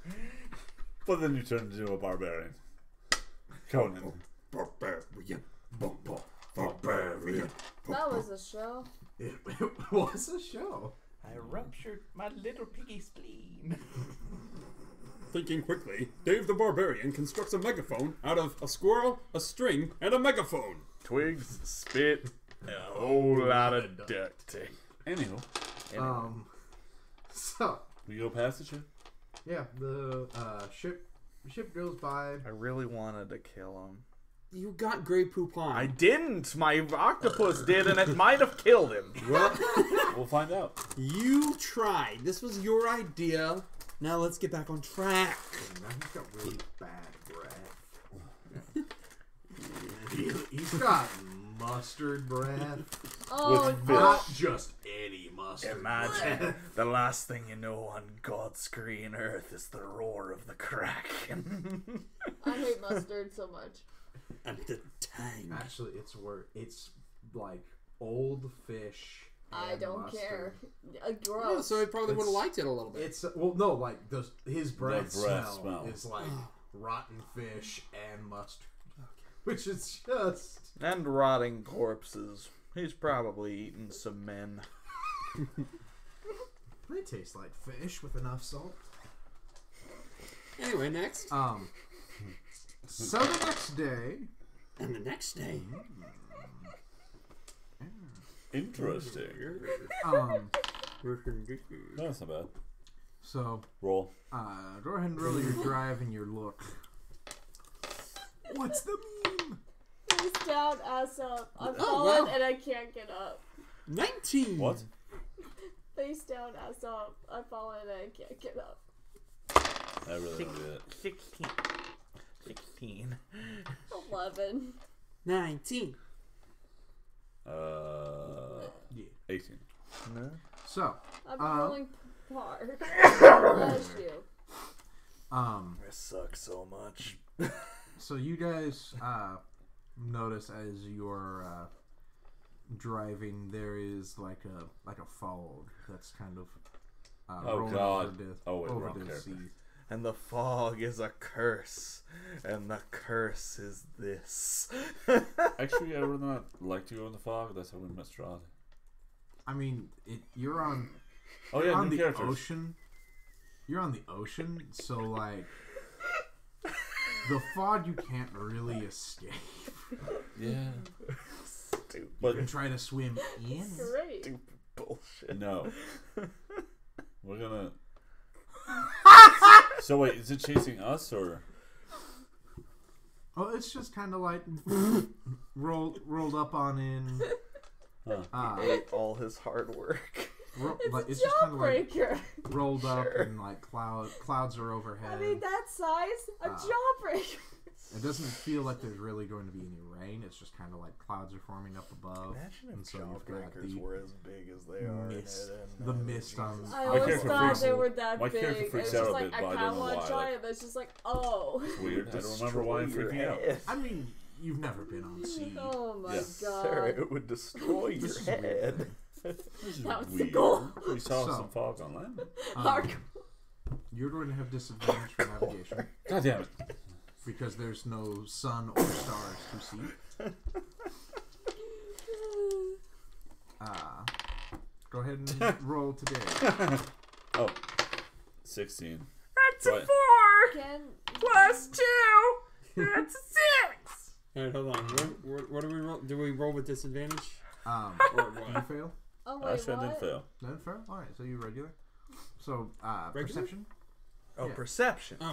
But then you turn into a barbarian. Conan. Barbarian. That was a show. It was a show. I ruptured my little piggy spleen. Thinking quickly, Dave the Barbarian constructs a megaphone out of a squirrel, a string, and a megaphone. Twigs, spit, and a whole lot of duct tape. Anywho, So we go past the ship. yeah, the ship goes by. I really wanted to kill him. You got Grey Poupon. I didn't. My octopus did, and it might have killed him. Well, We'll find out. you tried. This was your idea. Now let's get back on track. Now he's got really bad breath. He's got mustard breath. Oh, Not just any mustard. Imagine the last thing you know on God's green earth is the roar of the Kraken. I hate mustard so much. And the tang. Actually, it's like old fish. I and don't mustard. care. Oh, Gross. so he probably would have liked it a little bit. It's well, no, like his breath, breath smell smell. is like rotten fish and mustard, which is just And rotting corpses. He's probably eaten some men. they taste like fish with enough salt. Anyway, next. So the next day, And the next day. Interesting. We're No, that's not bad. so Roll. go ahead and roll your drive and your look. What's the meme? Face down, ass up. I'm Oh, falling wow. and I can't get up. 19. What? Face down, ass up. I'm falling and I can't get up. I really don't get it. 16. 16. 11. 19. Yeah. 18. No? So I've been rolling par. Bless you. I suck so much. So you guys notice as you're driving, there is like a fog that's kind of Oh, rolling God. over the, Oh, wait, over wrong the character. sea. And the fog is a curse. And the curse is this. Actually, I would not like to go in the fog. That's how we met Strahd. I mean, you're on Oh yeah, on new the characters. ocean. You're on the ocean, so like the fog you can't really escape. Yeah. Stupid. You But can try to swim in. Great. Stupid bullshit. no. We're gonna. So wait, is it chasing us or? Oh, it's just kind of like rolled up on in. Huh. Ate all his hard work. Like, It's just a kind of like jawbreaker. rolled up Sure. and like clouds are overhead. I mean, that size, a jawbreaker. It doesn't feel like there's really going to be any rain. It's just kind of like clouds are forming up above. Imagine and if so you've got jawbreakers the were as big as they are. mist, in the mist on. I My always character thought freaks- they were that my big. character It freaks was out just a like, bit, I but I kind of don't know want to why, try like- it, but it's just like, oh. It's weird. I don't remember why I'm freaking out. I mean, you've never been on sea. Oh my Yeah. god. Sir, it would destroy your This is weird. head. This is That was the weird. goal. We saw So- some fog on land. Hardcore. You're going to have disadvantage for navigation God damn it. because there's no sun or stars to see. Go ahead and roll today. Oh. 16. That's Right. 4 Can plus 2. That's 6. Alright, hold on. What do we roll? Do we roll with disadvantage? Or Or you what? fail? Oh wait, Actually, I what? didn't fail. Then fail. All right, so you regular. So Regular? perception. Oh, Yeah. perception. Oh,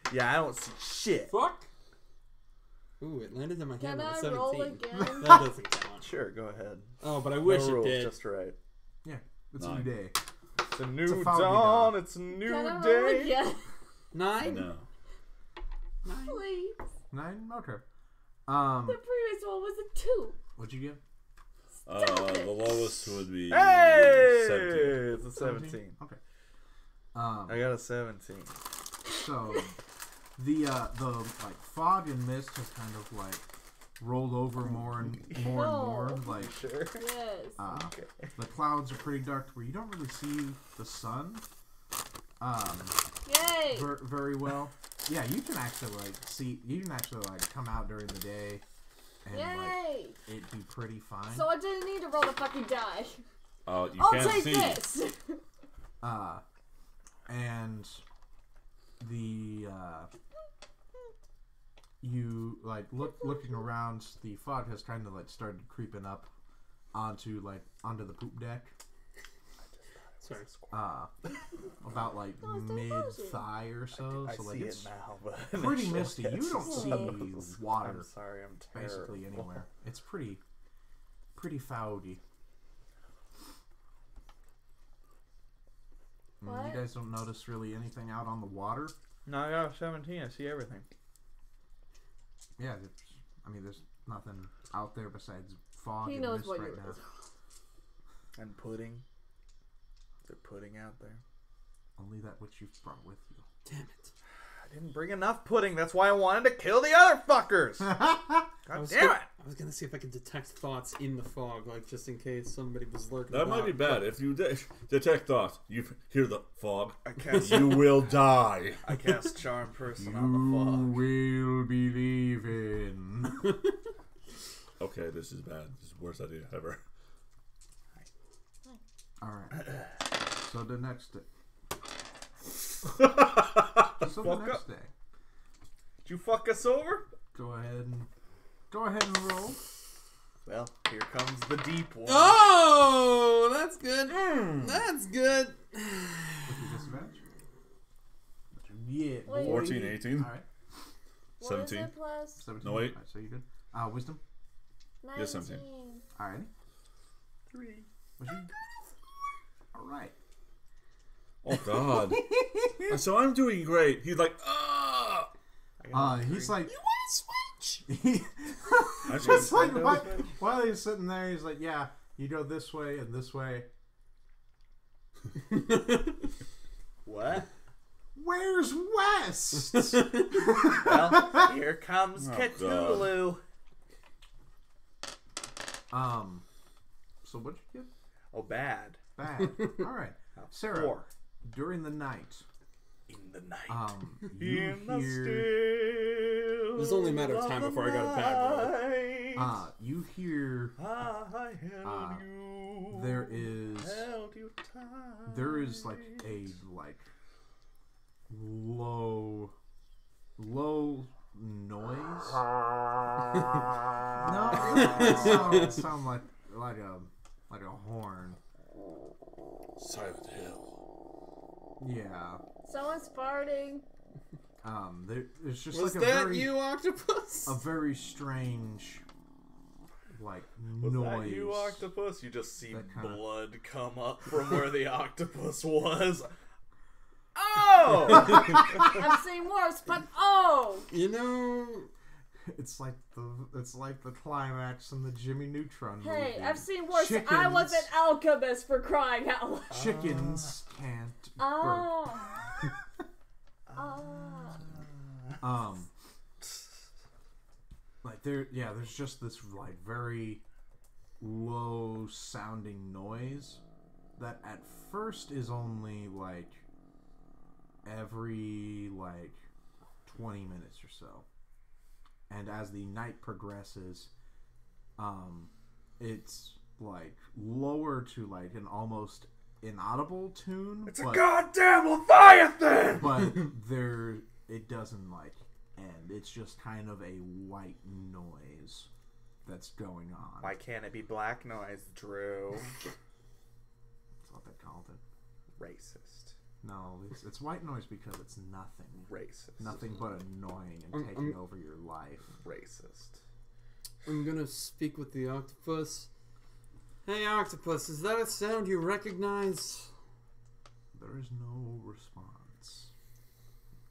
okay. Yeah, I don't see shit. Fuck! Ooh, it landed in my Can hand with a I roll 17. again? That doesn't count. Sure, go ahead. Oh, but I wish no it rules, did. just right. Yeah, it's a Nine. new day. It's a new It's a foggy dawn. dawn. It's a new Can I roll day. again? 9? No. 9? Please. 9. Okay. The previous one was a 2. What'd you get? The lowest would be Hey! 17. It's a 17. Okay. I got a 17. So the like fog and mist has kind of like rolled over more and more and more. Like Sure. Yes. Okay. the clouds are pretty dark to where you don't really see the sun Yay. very well. yeah, you can actually come out during the day, and Yay! it'd be pretty fine. So I didn't need to roll the fucking die. Oh, you I'll can't take see. this. And the you looking around, the fog has kind of started creeping up onto the poop deck. Sorry. About mid thigh or so. I so see it's it now, but pretty misty. You don't see water I'm sorry, I'm terrible. basically anywhere. It's pretty foggy. What? You guys don't notice really anything out on the water? No, I got 17. I see everything. Yeah, there's nothing out there besides fog He and knows mist what right you're now. And pudding. Is there pudding out there? Only that which you've brought with you. Damn it. I didn't bring enough pudding. That's why I wanted to kill the other fuckers. God damn it! I was gonna see if I could detect thoughts in the fog, just in case somebody was lurking. That might be bad. If you detect thoughts, you hear the fog, I cast, you will die. I cast Charm Person You on the fog. will be leaving. Okay, this is bad. This is the worst idea ever. Alright. So the next day. Did you fuck us over? Go ahead and roll. Well, here comes the deep one. Oh, that's good. That's good. With your disadvantage? Yeah. Wait. 14, 18. Alright. What is 17. it plus 17. No, wait. Alright, so you good? Wisdom? 19? Yeah, 17. Alrighty. 3. Alright. Oh, God. So I'm doing great. He's like, ah! He's like, You want to switch? it's like while he's sitting there, he's like, yeah, you go this way and this way. What? Where's West? Well, here comes Oh, Cthulhu. So what'd you get? Oh, bad. Bad. Alright. Sarah, 4. during the night, In the night. you In the hear It was only a matter of time before I got a bad roll. you hear I held you. there is Held you tight. there is a low noise. No, it sounds like a horn. Silent Hill. Yeah. Someone's farting. There's just Was a that very you, Octopus? a very strange Was noise. that you, octopus? You just see That kinda- blood come up from where the octopus was. Oh! I've seen worse, but oh! You know, It's like the climax in the Jimmy Neutron movie. Hey, I've seen worse. I Chickens. was an alchemist for crying out loud. Chickens can't burp. Oh. Oh. There's just this very low sounding noise that at first is only every 20 minutes or so. And as the night progresses, it's lower to an almost inaudible tune. It's a goddamn Leviathan! But it doesn't end. It's just kind of a white noise that's going on. Why can't it be black noise, Drew? That's what they called it. Racist. No, it's white noise because it's nothing. Racist. Nothing but annoying and taking over your life. Racist. I'm gonna speak with the octopus. Hey, octopus, is that a sound you recognize? There is no response.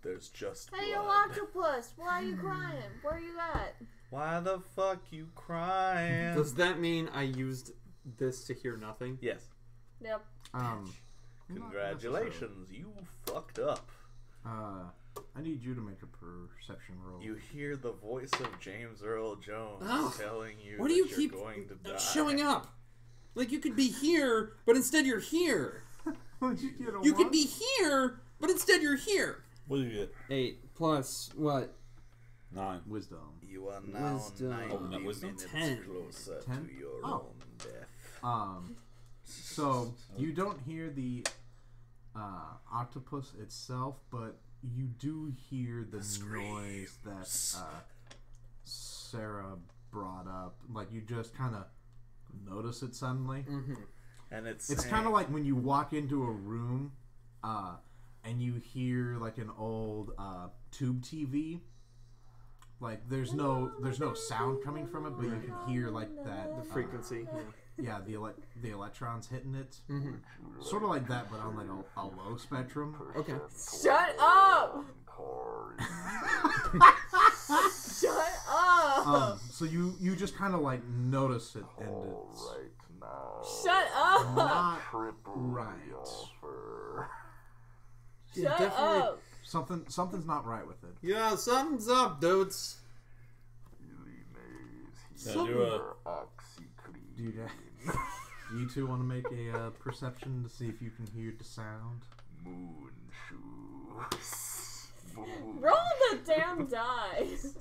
There's just Hey, yo, blood. octopus! Why are you crying? Where you at? Why the fuck you crying? Does that mean I used this to hear nothing? Yes. Yep. Congratulations, you fucked up. I need you to make a perception roll. You hear the voice of James Earl Jones Oh, telling you Why do that you you're keep going to die. showing up? You could be here, but instead you're here. Would you get a You one? could be here, but instead you're here. What do you get? 8 plus what? 9. Wisdom. You are now Wisdom. 90 Oh, no, wisdom. minutes 10. closer 10? to your Oh. own death. So you don't hear the octopus itself, but you do hear the noise that Sarah brought up. Like you just kind of notice it suddenly. Mm-hmm. And it's Kind of like when you walk into a room, and you hear like an old tube TV. Like there's no sound coming from it, but you can hear like that frequency. yeah, the electrons hitting it, Mm-hmm. sort of like that, but on like a low spectrum. Okay. Shut up! Shut up! So you just kind of like notice it, and it's Shut up! not right. Yeah, Shut definitely. up! Something's not right with it. Yeah, something's up, dudes. Can I do a... Do you two want to make a perception to see if you can hear the sound? Moon shoes. Roll the damn dice!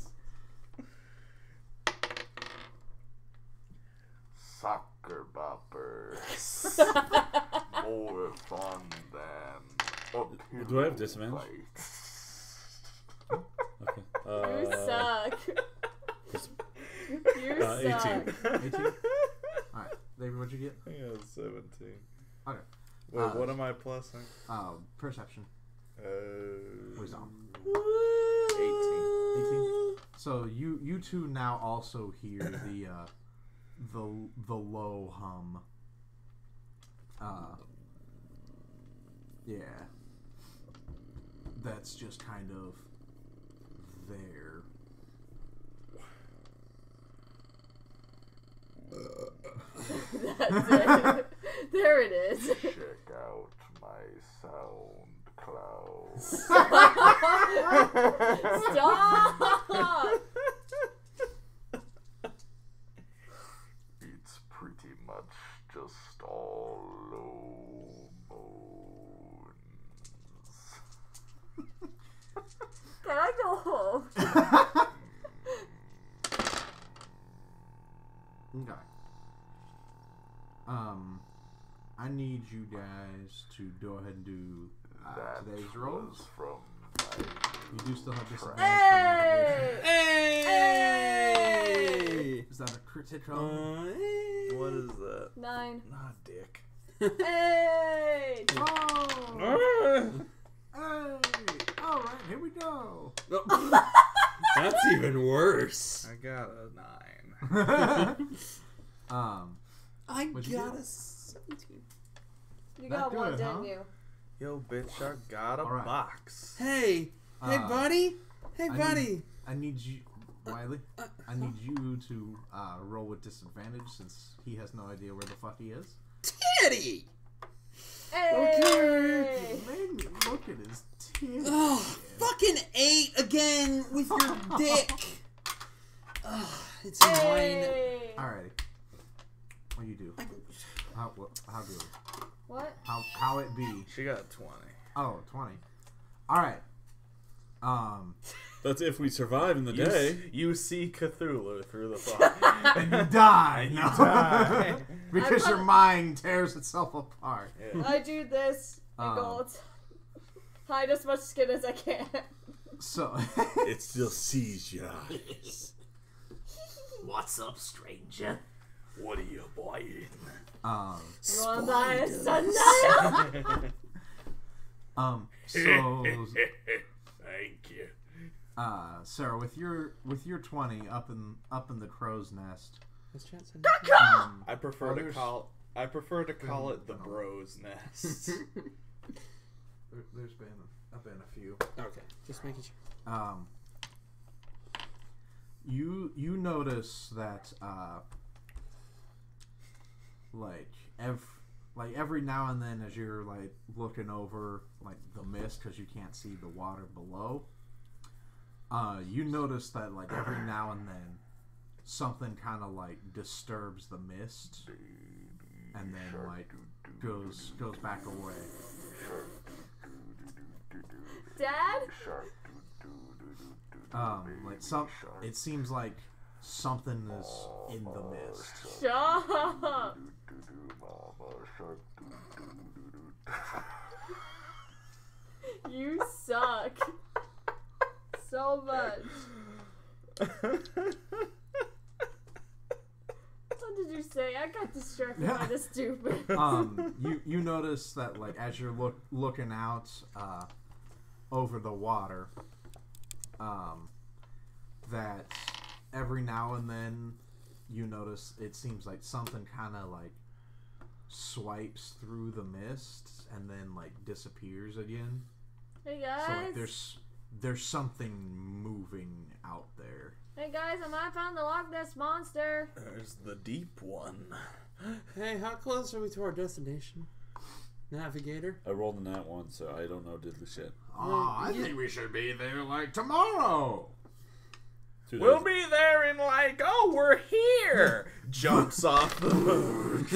Soccer boppers. More fun than Do I have disadvantage? Okay. You suck. You 18. suck. 18. All right, David, what'd you get? I got 17. Okay. Wait, what am I plussing? Perception. Wisdom. 18. 18. So you two now also hear the low hum. Yeah. That's just kind of there. That's it. There it is. Check out my SoundCloud. Stop! It's pretty much just all low moans. Can I go home? Okay. I need you guys to go ahead and do That today's rolls. was from my You do still have disadvantage. Hey! Hey! Is that a critical? What is that? 9. Not dick. Hey! Oh! Hey! All right, here we go. That's even worse. I got a 9. I What'd you got get? a 17. You Not got one, good, didn't huh? you? Yo, bitch, I got a All right. box. Hey, buddy. Hey, buddy. I need you, Wiley. I need you to roll with disadvantage since he has no idea where the fuck he is. Teddy. Hey! Made me look at his titty. Oh, fucking 8 again with your dick. It's mine. Hey! Alrighty. What you do? How do it? What? How it be? She got 20. Oh, 20. Alright. That's if we survive in the day. You see Cthulhu through the fog. And you die. You No. die. Because your mind tears itself apart. I do this and go hide as much skin as I can. So It still sees your eyes. What's up, stranger? What are you buying? You wanna buy a sundial? So Thank you. Sarah, with your 20 up in the crow's nest. I prefer to call it the bros nest. There's been a few. Okay, just making sure. You notice that every now and then as you're like looking over like the mist because you can't see the water below, you notice that like every now and then something kind of like disturbs the mist and then like goes back away. Dad? It seems like something is in the mist. Shut up. You suck so much. What did you say? I got distracted by the stupid. You notice that like as you're looking out over the water, that every now and then you notice it seems like something kind of like swipes through the mist and then like disappears again. Hey guys. So like there's something moving out there. Hey guys, I might found the Loch Ness monster. There's the deep one. Hey, how close are we to our destination? Navigator? I rolled in that one, so I don't know diddly shit. Oh, I think we should be there like tomorrow. We'll be there in like, oh, we're here. Jumps off the boat.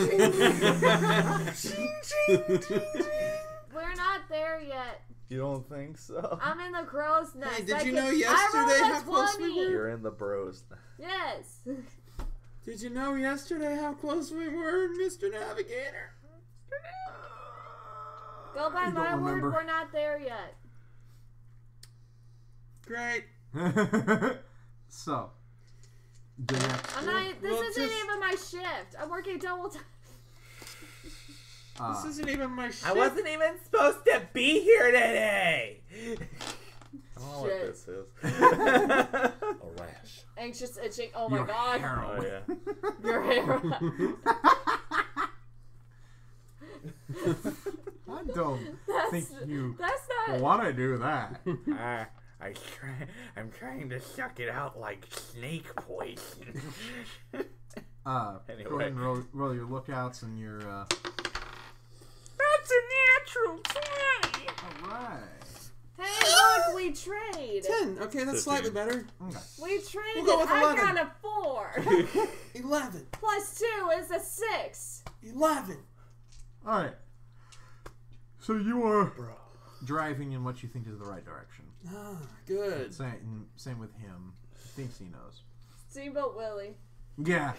We're not there yet. You don't think so? I'm in the crow's nest. Hey, did you know yesterday how close we were? You're in the bros. Yes. Did you know yesterday how close we were, Mr. Navigator? Go by You my don't word, remember. we're not there yet. Great. So, do you I'm not. This Well, isn't just- even my shift. I'm working double time. This isn't even my shit. I wasn't even supposed to be here today. I don't know what Shit. this is. A rash. Anxious itching. Oh my Your god. Oh, yeah. Your hair. I don't think you That's not. want to do that. I'm trying to suck it out like snake poison. Go ahead and roll your lookouts and your. That's a natural 20. All right. Hey, look, we trade. 10. Okay, that's 15. slightly better. Okay. We traded. We'll go with I 11. got a 4. 11. Plus 2 is a 6. 11. All right. So you are driving in what you think is the right direction. Ah, good. Same with him. He thinks he knows. Steamboat Willie. Yeah.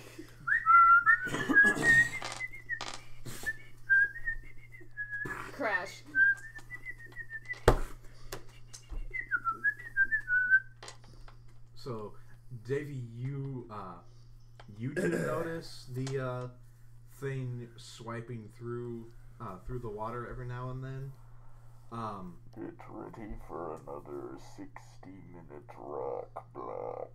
Crash. So, Davey, you do notice the thing swiping through the water every now and then. Get ready for another 60-minute rock block.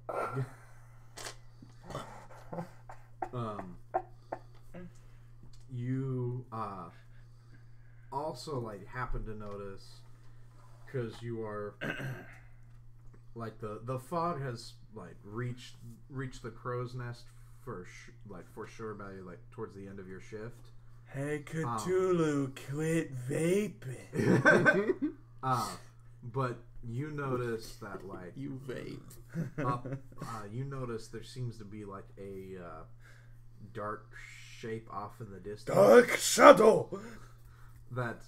You also like happen to notice because you are like the fog has like reached the crow's nest for sure by like towards the end of your shift. Hey, Cthulhu, quit vaping. But you notice that like You vape. up, you notice there seems to be like a dark shape off in the distance Dark shadow. that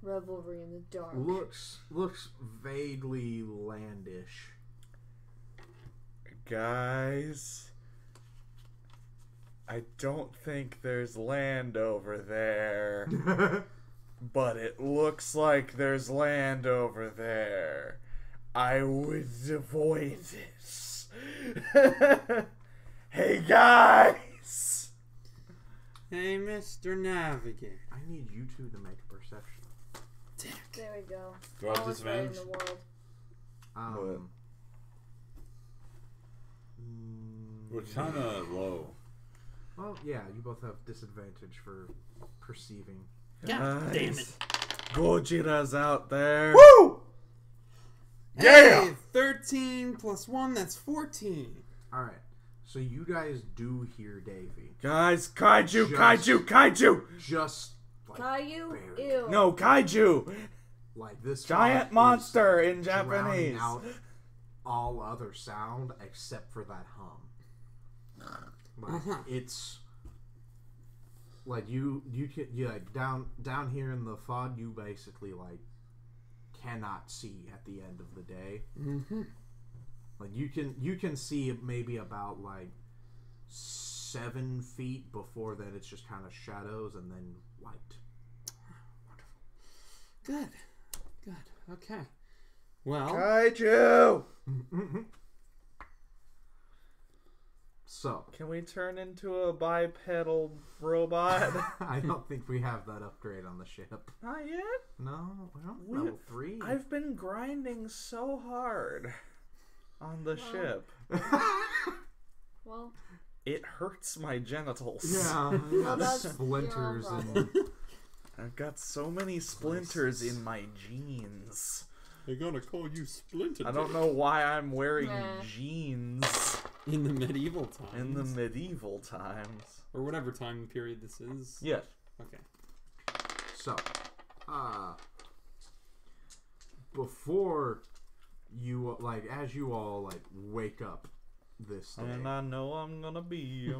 Revelry in the dark. looks vaguely landish. Guys, I don't think there's land over there. But it looks like there's land over there. I would avoid this. Hey guys! Hey, Mr. Navigator. I need you two to make a perception. There we go. Do I have Lowest rate in disadvantage? the world. We're kind of low. Well, yeah, you both have disadvantage for perceiving. God damn it. Gojira's out there. Woo! Yeah! Hey, 13 plus 1, that's 14. All right, so you guys do hear Davey. Guys, kaiju! Just like Caillou? barely. Ew. No, kaiju! Like this Giant fog monster is in drowning Japanese. out all other sound except for that hum. Like, it's like you like down here in the fog. You basically like cannot see at the end of the day. Mm-hmm. Like you can see maybe about like 7 feet. Before that, it's just kind of shadows and then light. Good. Okay. Well, Kaiju! So, Can we turn into a bipedal robot? I don't think we have that upgrade on the ship. Not yet. No, well, We- level 3. I've been grinding so hard on the ship. Well, It hurts my genitals. Yeah, Well, that's splinters your own and problem. I've got so many splinters in my jeans. they're gonna call you Splinter. I don't know why I'm wearing Nah. jeans In the medieval times. in the medieval times. or whatever time period this is. Yes. Okay. so, before you as you all like wake up this day, And I know I'm gonna be. you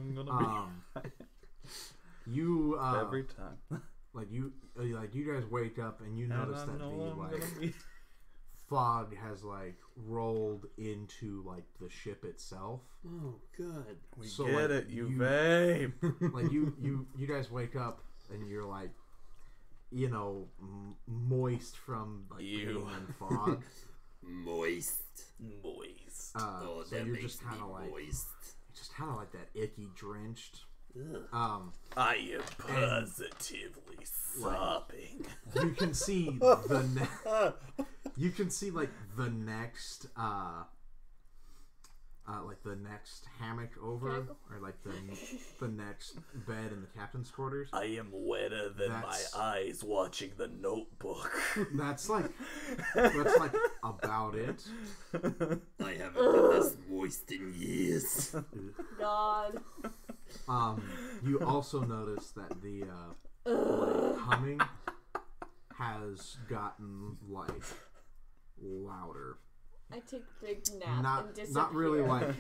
Every time. you guys wake up and you And notice I that know the I'm like gonna be. fog has like rolled into like the ship itself. Oh, good. We So, get like, it, you you- babe. Like you guys wake up and you're like, moist from like Ew. being in fog. Moist. So you're just kind of like that icky drenched. I am positively sopping. You can see you can see like the next the next hammock over, Can I go? or like the next bed in the captain's quarters. I am wetter than That's- my eyes watching the Notebook. That's like about it. I haven't been this moist in years. God. You also notice that the like, humming has gotten like louder. I take a big nap and disappear. Not really like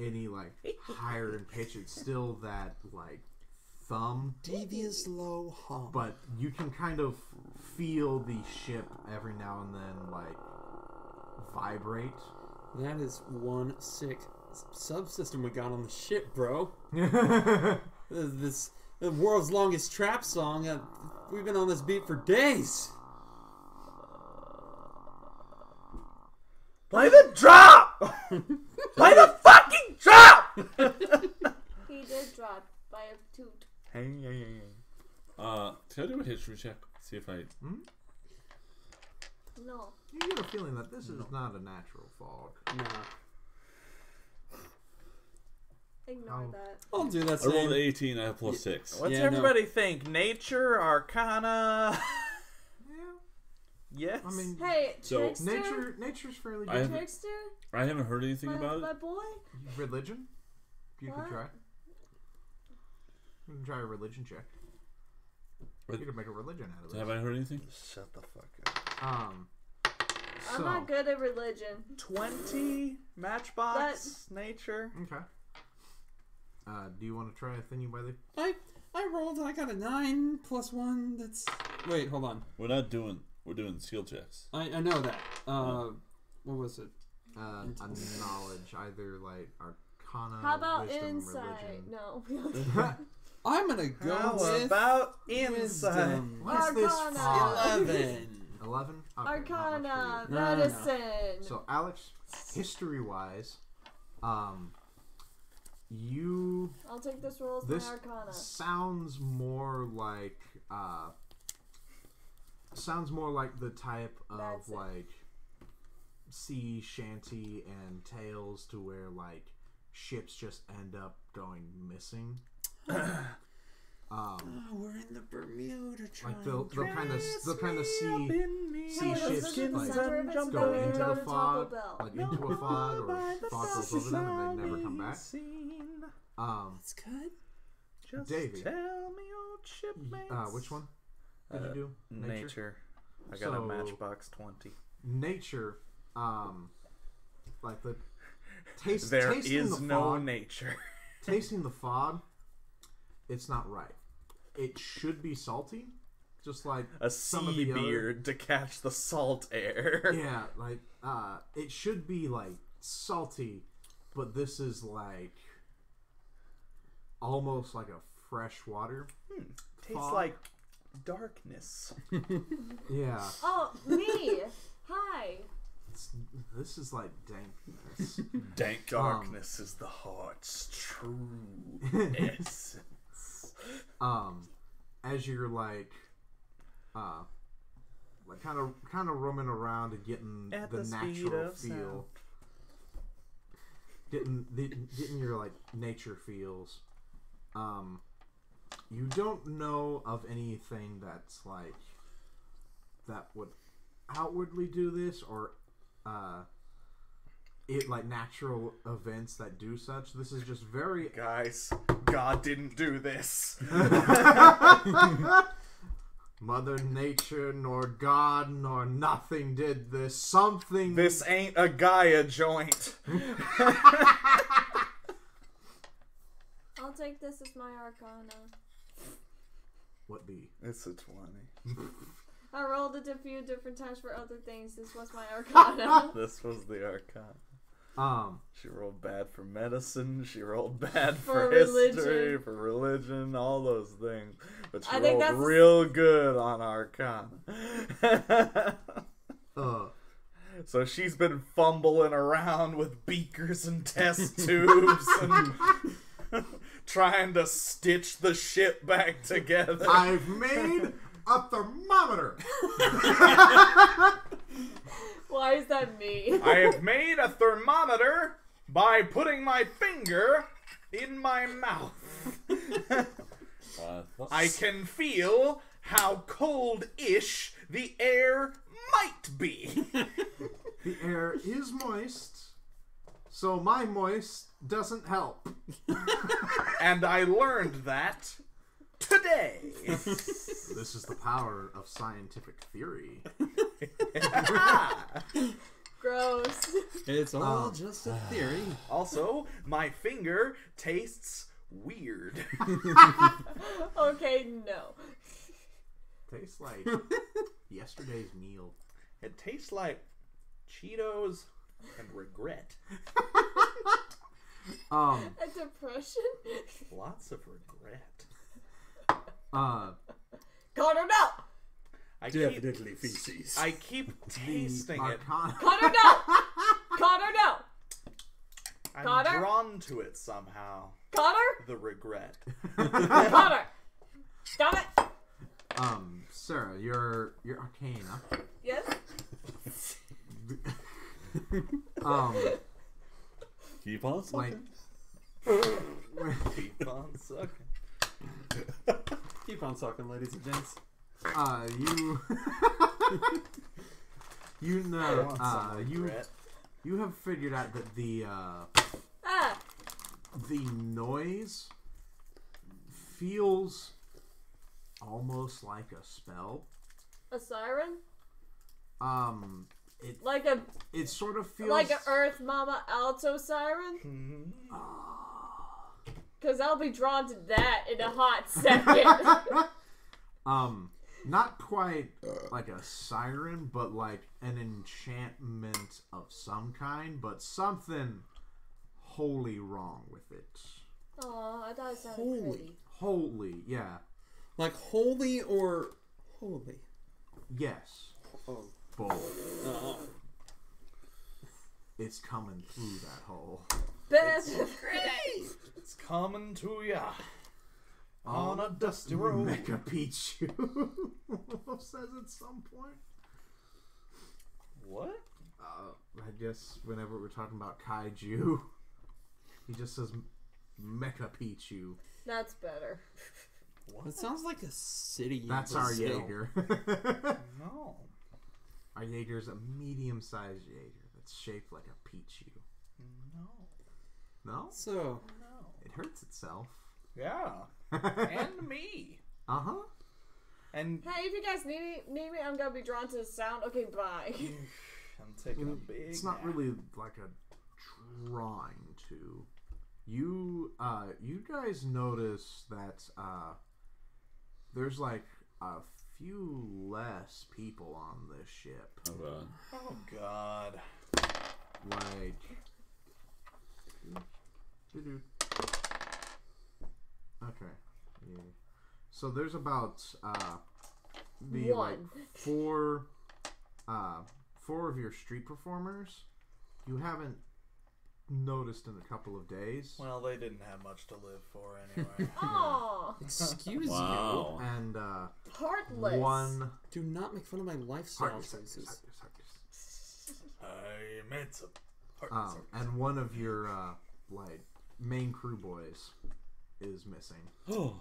any like higher in pitch. It's still that like thumb, Devious low hum. but you can kind of feel the ship every now and then like vibrate. That is one sick subsystem we got on the ship, bro. This the world's longest trap song. We've been on this beat for days. Play the drop! Play the fucking drop! He did drop by a toot. Can I do a history check? See if I. No. You get a feeling that this is not a natural fog. Nah, Ignore Oh. that. I'll do that I rolled same. an 18. I have plus 6. What's Yeah, no. everybody think? Nature, Arcana? Yes? I mean, Hey, So- Trickster? nature's fairly I good. have- Trickster? I haven't heard anything about My it. boy? Religion? You What? can try. You can try a religion check. What? You can make a religion out of Have this. I heard anything? Shut the fuck up. I'm So, not good at religion. 20 Matchbox Nature. okay. Do you want to try a thingy by the? I rolled. I got a 9 plus 1. That's wait. Hold on. We're doing skill checks. I know that. What was it? A knowledge, either like Arcana, How about wisdom, insight? religion. No. I'm gonna go How with about insight? wisdom. What's this Arcana. fog? 11. 11? Okay, not much Arcana, for you. No. medicine. So, Alex, history-wise, you I'll take this roll as this my Arcana. sounds more like the type of That's it. like sea shanty and tales to where like ships just end up going missing. Oh, we're in the Bermuda Like Triangle. they'll kind of see Hey, let's ships visit the like center of it, jump go then we into go the to fog, Taco Bell. like into a fog, or fog goes over them and they never come back. That's good. Just Davey. tell me, old shipmates. Which one did you do? Nature. I got a So- Matchbox 20. Nature, like the taste. There tasting is the no fog, nature. tasting the fog. It's not right. It should be salty, just like A some of sea the other- beard to catch the salt air. Yeah, like it should be like salty, but this is like almost like a fresh water. Tastes fog. like darkness. Yeah. Oh, me. Hi. This is like dankness. Dank. Darkness is the heart's true essence. As you're like kind of roaming around and getting At the the speed natural of feel, getting your like nature feels. You don't know of anything that's like that would outwardly do this, or it like natural events that do such. This is just very Guys, God didn't do this. Mother Nature nor God nor nothing did this. Something. This ain't a Gaia joint. I'll take this as my arcana. What be? It's a 20. I rolled it a few different times for other things. This was my arcana. This was the arcana. Um. She rolled bad for medicine. She rolled bad For for history, religion. for religion, all those things. But she I think rolled that's- real good on arcana. So she's been fumbling around with beakers and test tubes and trying to stitch the ship back together. I've made a thermometer. Why is that me? I have made a thermometer by putting my finger in my mouth. I can feel how cold-ish the air might be. The air is moist, so my moist doesn't help. And I learned that today. This is the power of scientific theory. Gross. It's all just a theory. Also, my finger tastes weird. Okay, no. Tastes like yesterday's meal. It tastes like Cheetos and regret. A depression? Lots of regret. Connor, no! Definitely feces. I keep tasting it. Arcana. Connor, no! Connor, no! I'm Connor? drawn to it somehow. Connor? The regret. Connor! Stop it! Sarah, your arcana. Yes? Keep on Like, sucking. Keep on sucking. Keep on sucking, ladies and gents. you know, Some regret. you have figured out that the noise feels almost like a spell. A siren? It sort of feels Like an Earth Mama Alto siren? Because I'll be drawn to that in a hot second. not quite like a siren, but like an enchantment of some kind, but something wholly wrong with it. Aw, I thought it sounded pretty. Wholly, yeah. Like holy or holy? Yes. Oh. Both. It's coming through that hole. Best. It's coming to ya on a dusty road. Mecha Pichu says at some point. What? I guess whenever we're talking about kaiju, he just says Mecha Pichu. That's better. It sounds like a city. in That's our Brazil. Jaeger. No. Our Jaeger's a medium-sized Jaeger that's shaped like a Pichu. No? So, It hurts itself. Yeah. And me. Uh-huh. And Hey, if you guys need me, I'm gonna be drawn to the sound. Okay, bye. I'm taking a big It's not nap. really like a trying to. You guys notice that there's like a few less people on this ship. Oh God. like. Okay. Yeah. So there's about like four of your street performers you haven't noticed in a couple of days. Well, they didn't have much to live for anyway. Oh, Excuse Wow. And heartless. one. you. Do not make fun of my lifestyle choices. I meant some. And one of your like main crew boys is missing. Oh.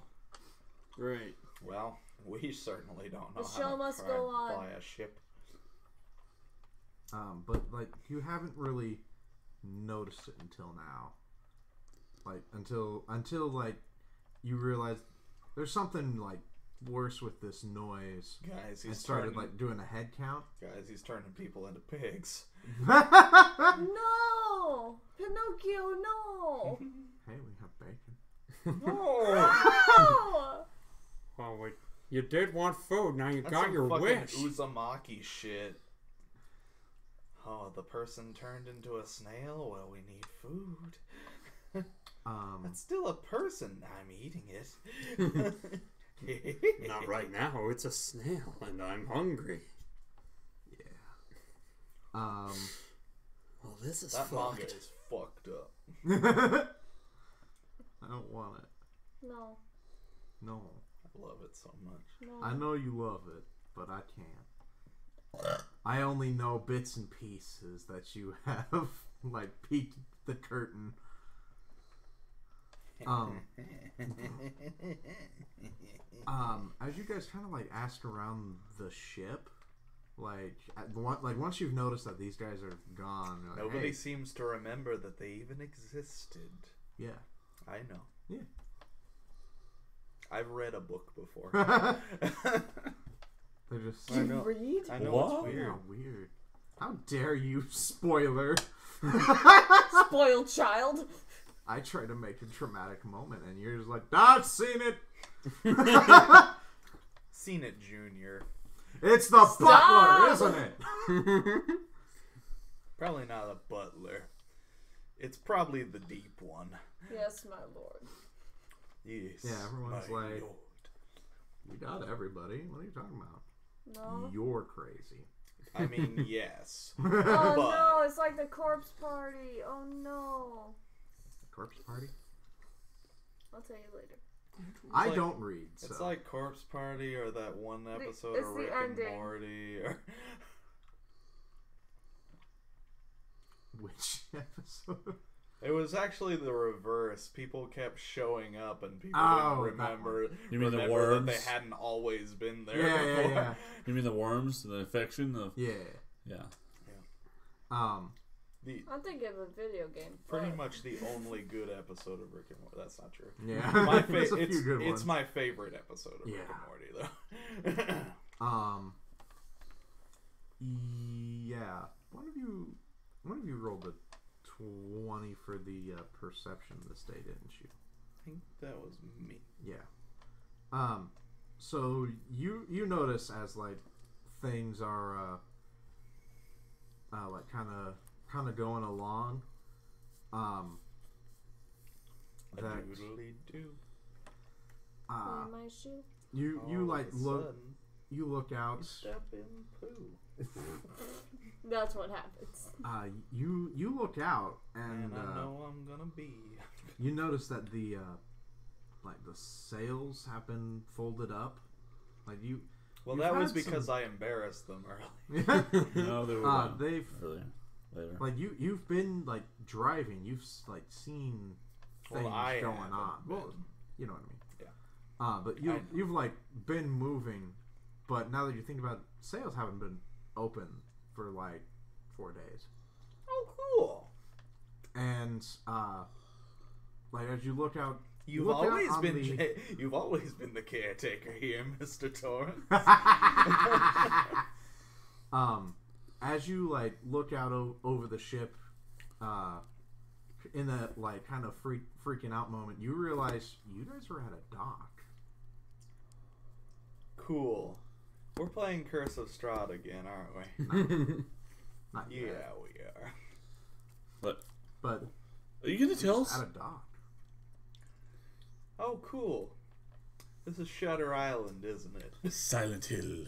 Right. Well, we certainly don't know The how show to must try go and on. fly a ship. But like you haven't really noticed it until now. Like until like you realize there's something like worse with this noise. Guys, And he's started turning, like doing a head count. guys, he's turning people into pigs. No! Pinocchio, no! Hey, we have bacon. No! Oh, wait. You did want food. Now you That's got some your fucking wish. Uzumaki shit. Oh, the person turned into a snail? Well, we need food. That's still a person. I'm eating it. Not right now. It's a snail, and I'm hungry. Yeah. Well, this is That manga fucked. is fucked up. I don't want it. No. No. I love it so much. No. I know you love it, but I can't. I only know bits and pieces that you have, like, peeked the curtain. As you guys kind of, like, ask around the ship, like once you've noticed that these guys are gone, you're like, Nobody hey, seems to remember that they even existed. yeah. I know. Yeah. I've read a book before. They're just... Do you read? I know What? it's weird. How weird. How dare you, spoiler. Spoiled child. I try to make a dramatic moment, and you're just like, I've seen it. Seen it, Junior. It's the butler, isn't it? Probably not a butler. It's probably the deep one. Yes, my lord. Yes. Yeah, everyone's my like- lord. You got everybody. What are you talking about? No. You're crazy. I mean, yes. Oh But- no, it's like the corpse party. Oh no. Corpse party? I'll tell you later. I like- don't read, so. It's like Corpse Party or that one episode it's of the Rick and ending. Morty. Or Which episode? it was actually the reverse. People kept showing up and people Oh, didn't remember, You mean the remember that worms? they hadn't always been there Yeah, before. yeah, yeah. You mean the worms? The infection? Yeah. Yeah. I'm thinking of a video game. Pretty but- much the only good episode of Rick and Morty. That's not true. Yeah. My There's a few good it's ones. my favorite episode of Rick and Morty, though. Yeah. One of you rolled a 20 for the perception this day, didn't you? I think that was me. Yeah. So you notice as like things are like kind of going along, A that doodly doo. In my shoe. you All of like a look sudden, you look out. you step in poo. That's what happens. You look out and And I know I'm gonna be. you notice that the like the sails have been folded up. Like you. Well, you've that was had because some- I embarrassed them early. No, they were they've earlier. Later. like you've been like driving. You've like seen things Well, I going haven't on. been. Well, you know what I mean. Yeah. But I know. you've like been moving, but now that you think about it, sales haven't been open for like 4 days. Oh, cool. And like as you look out, You've look out always on been the- you've always been the caretaker here, Mr. Torrance. As you like look out over the ship, in that like kind of freaking out moment, you realize you guys are at a dock. Cool. We're playing Curse of Strahd again, aren't we? Not Yeah, yet. we are. What? But Are you gonna tell us? at a dock. Oh, cool. This is Shutter Island, isn't it? Silent Hill.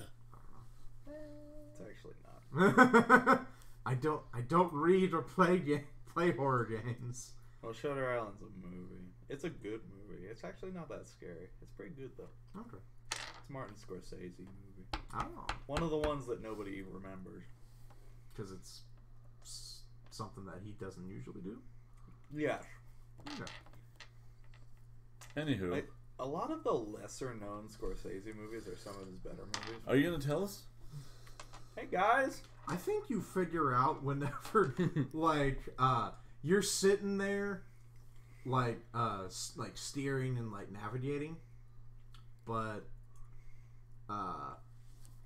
It's actually not. I don't read or play horror games. Well, Shutter Island's a movie. It's a good movie. It's actually not that scary. It's pretty good, though. Okay. It's Martin Scorsese movie. Oh, One of the ones that nobody remembers. because it's something that he doesn't usually do. Yeah. Okay. Anywho, A lot of the lesser-known Scorsese movies are some of his better movies. are you gonna tell us? Hey, guys! I think you figure out whenever, like, you're sitting there, like steering and like navigating, but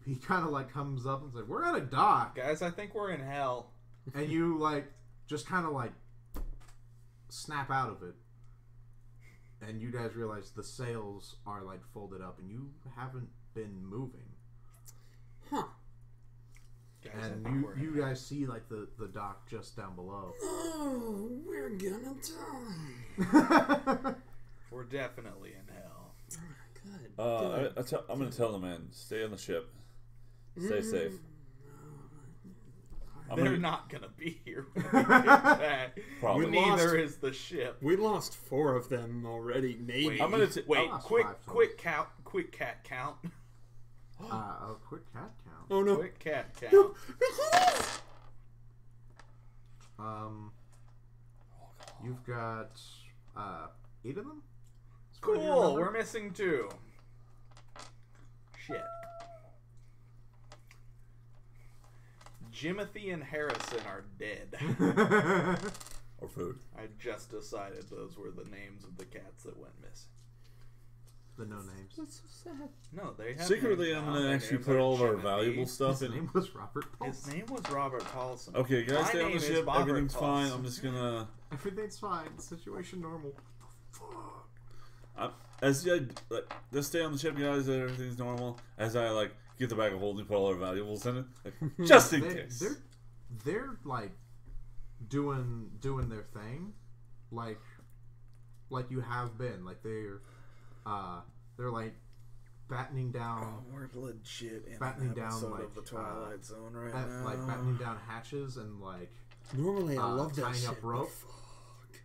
he kind of like comes up and says, "We're at a dock," Guys, I think we're in hell. and you like just kind of like snap out of it, and you guys realize the sails are like folded up, and you haven't been moving. Huh. Guys, I And think we're in you hell. guys see like the dock just down below. Oh, we're gonna die. We're definitely in hell. Good. I'm gonna tell the man, stay on the ship. Stay safe. They're not gonna be here when we get back. Probably. Neither is the ship. We lost 4 of them already. Maybe. Wait, I'm gonna wait, lost quick 5 times. quick cat count. A quick cat count. Oh no. Quick cat count. You've got 8 of them. As far as you Cool, remember? we're missing 2. Shit. Jimothy and Harrison are dead. Or food. I just decided those were the names of the cats that went missing. The no names. That's so sad. No, they have Secretly, names I'm now. gonna Their actually names put are all of our Jimothy. valuable stuff His in. name was Robert His Paulson. name was Robert Paulson. Okay, guys, My stay on name the is ship. Robert Everything's fine. Paulson. I'm just gonna. Everything's fine. Situation normal. Just stay on the ship, guys. Everything's normal. As I like get the bag of holding, put all our valuables in it, like, just in case. They're like doing their thing, like you have been. Like they're like battening down. We're legit in Battening an down, episode like, of the Twilight Zone right now. Like battening down hatches and like Normally, I love that tying shit. up rope.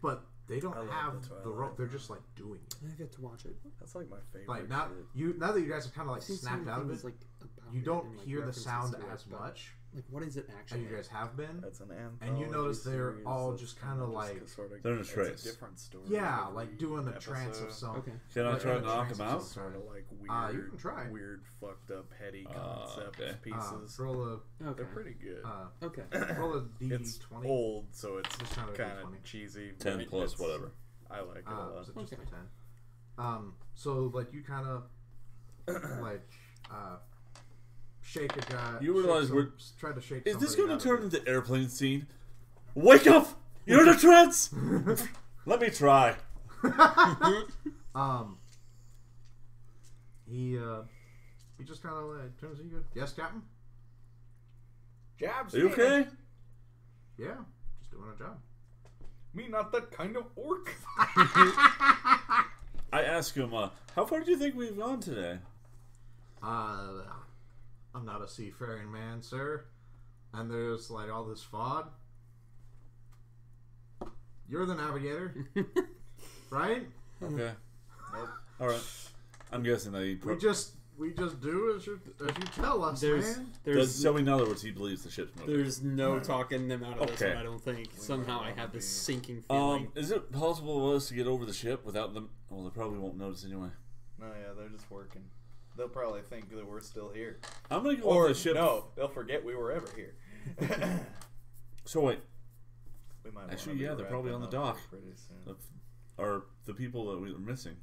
But they don't I love have the the Twilight rope. They're just like doing it. I get to watch it. That's like my favorite. Like now shit. that you guys have kind of like I've seen so snapped many out of things, it, like, about you it don't and, like, hear the references sound to it, as but, much Like, what is it as actually? you guys have been. That's an anthology And you notice they're series all that's just kinda like- They're in a it's trace. a different story. Yeah, every like doing a trance of episode. some. Okay. Can I Like, try to in a knock trance him of out? some Sort sort. of like You weird, can try. weird, fucked up, heady concept okay. pieces. Roll a Okay. They're pretty good. Okay. roll a It's d20. old, so it's Just kind of a kind of D20. cheesy. 10 but plus it's- whatever. I like it a lot. So just Okay. a 10. So like you kind of like shake a guy. You realize shake we're- try to shake. Is this somebody going to out turn of into airplane scene? Wake up! You're in a trance! Let me try. it. He just kind of like turns to you. Yes, Captain. Jabs. Are you okay? Yeah, just doing a job. Me not that kind of orc. I ask him, how far do you think we've gone today? I'm not a seafaring man, sir. And there's like all this fog. You're the navigator, right? Okay. Alright. I'm guessing that he... We just do as you tell us, man. So in other words, he believes the ship's moving. There's no talking them out of this Okay. one, I don't think. Somehow I have this sinking feeling. Is it possible for us to get over the ship without them? Well, they probably won't notice anyway. No, yeah, they're just working. They'll probably think that we're still here. I'm gonna go Or over the ship. no, they'll forget we were ever here. So wait, We might Actually, wanna be yeah, they're probably on the wrapping up dock. here pretty soon. are the people that we were missing?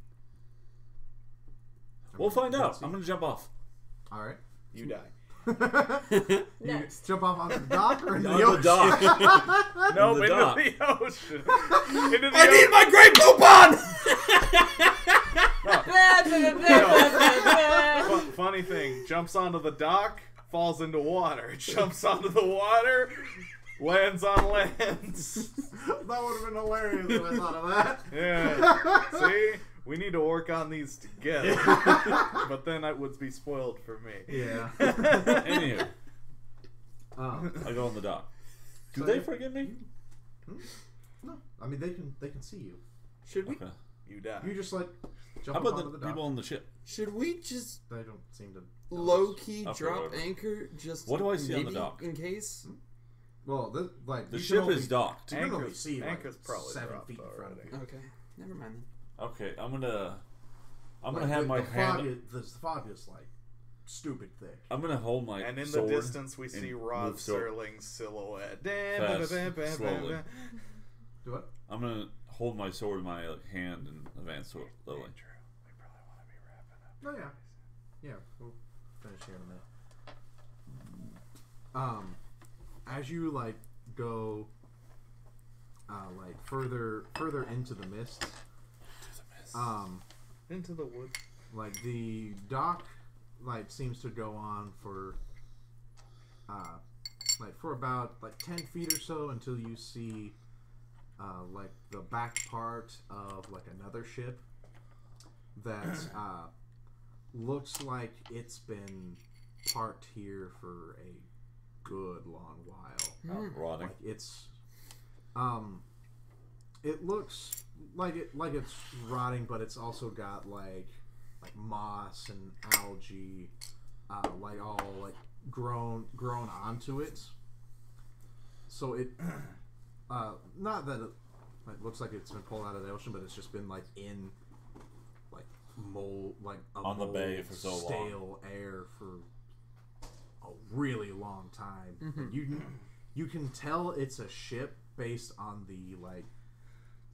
We'll find out. I'm gonna jump off. All right. You die. You Next. jump off onto the dock or in the On ocean? the dock. No, the into dock. the ocean. Into the I need my great coupon! Funny thing, jumps onto the dock, falls into water. Jumps onto the water, Lands on lands. That would have been hilarious if I thought of that. Yeah. See? We need to work on these together. But then it would be spoiled for me. Yeah. Anywho, Um, I go on the dock. Do So they you- forgive me? no, I mean they can see you. Should we? Okay. You die. You just like jump How up about onto the the dock. people on the ship? Should we just They don't seem to. low key Okay, drop whatever. anchor? Just What do I see on the maybe dock? in case. Well, like The you can ship only, is docked. You can only Anchor's- see like Anchor's probably 7 dropped feet in front of already. you. Okay, never mind Okay, I'm gonna Like, have my the hand. fog is, the fog is like stupid thick. I'm gonna hold my And in the sword distance, we and see Rod move so- Serling's silhouette. slowly. Do what? I'm gonna hold my sword in my hand and advance slowly. Oh yeah, yeah. We'll finish here in a minute. As you like go, like further into the mist, Into the woods. like the dock, like seems to go on for, like for about like 10 feet or so until you see, like the back part of like another ship that looks like it's been parked here for a good long while. Rotting. Like it's, it looks like it's rotting, but it's also got like moss and algae, like all like grown onto it. So it, not that it like looks like it's been pulled out of the ocean, but it's just been like in like mold, like a On the bay for so long. stale air for a really long time. And you can tell it's a ship based on the like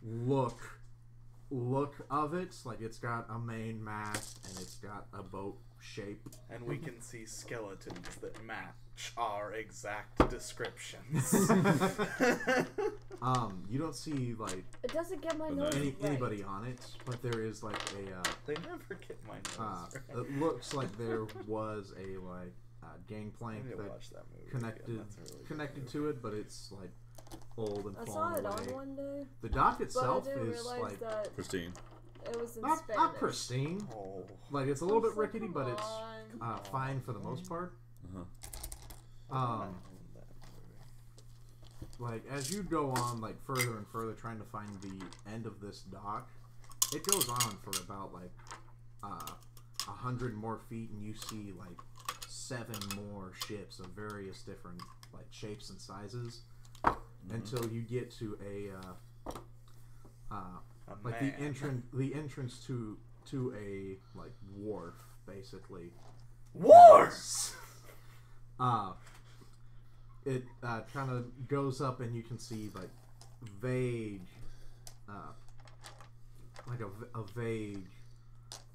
look of it. Like it's got a main mast and it's got a boat shape. And we can see skeletons that match our exact descriptions. You don't see like It doesn't get my nose right. anybody on it, but there is like a They never get my nose right. it looks like there was a like gangplank I need to that watch that movie again. connected That's a really connected good to it, but it's like old and I saw fallen it away. on one day, The dock but I itself didn't is realize like that Pristine. it was in not Spanish. pristine. Oh. Like it's a little bit So rickety, come but it's on. fine for the most part. Uh-huh. Like as you go on like further and further trying to find the end of this dock, it goes on for about like 100 more feet, and you see like 7 more ships of various different like shapes and sizes until you get to a like the entrance to a like wharf basically. Wars! It kind of goes up, and you can see like vague, like a vague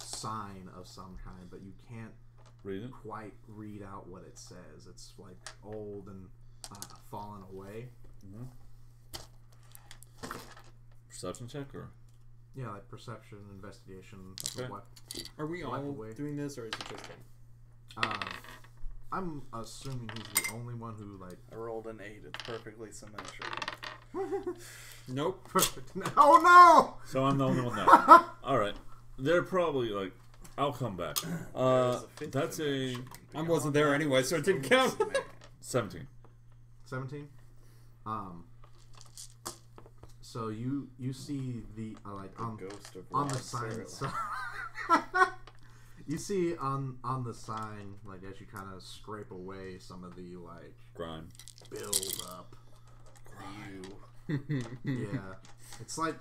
sign of some kind, but you can't Read it. quite read out what it says. It's like old and fallen away. Perception check or? Yeah, like perception, investigation. Okay. What? Are we all away. doing this, or is it just him? I'm assuming he's the only one who like. I rolled an 8. It's perfectly symmetrical. Nope. Perfect. Oh no! So I'm the only one there. Alright. They're probably like, I'll come back. That's a I wasn't there anyway, so it didn't count. 17. 17. So you see the like on Ghost of on the Rod sign. Serling. You see on the sign, like as you kind of scrape away some of the like Grime. build up. Yeah, it's like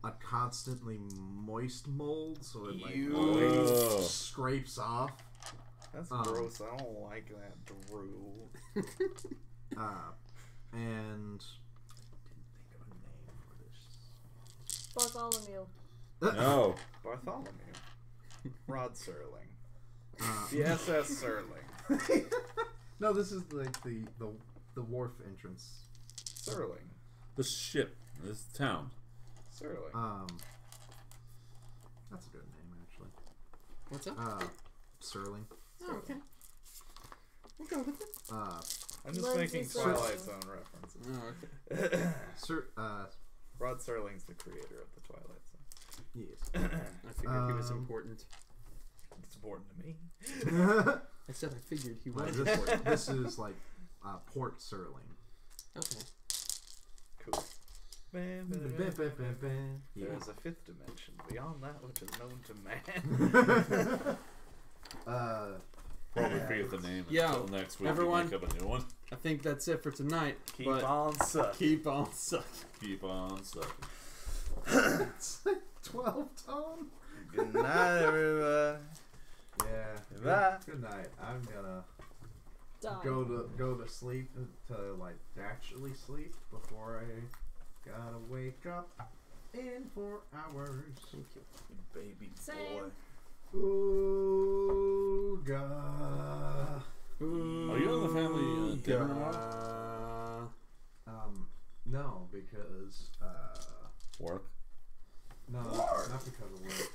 a constantly moist mold, so it like always Whoa. scrapes off. That's gross. I don't like that drool. And think of a name for this. Bartholomew. No. Bartholomew. Rod Serling. The SS Serling. No, this is like the wharf entrance. Serling. The ship. This town. Serling. That's a good name actually. What's up? Sterling. Oh, okay. We'll go with it. I'm just Lindsay making Sterling. Twilight Zone references. Oh, okay. Rod Serling's the creator of the Twilight Zone. Yes. I figured he was important. It's important to me. I said I figured he was this, important. this is like Port Serling. Okay. Cool. Yeah. There's a fifth dimension beyond that which is known to man. Probably forget the name Yeah, until next week. everyone- We make up a new one. I think that's it for tonight. Keep but on sucking. keep on sucking. Keep on sucking. It's like 12 tone. Good night, everybody. Yeah. Bye. Good night. I'm gonna Die. go to sleep to like actually sleep before I gotta wake up in 4 hours. Thank you. Baby Same. boy. Ooga. Are you on the family dinner tomorrow? No, because Work. no, not because of work.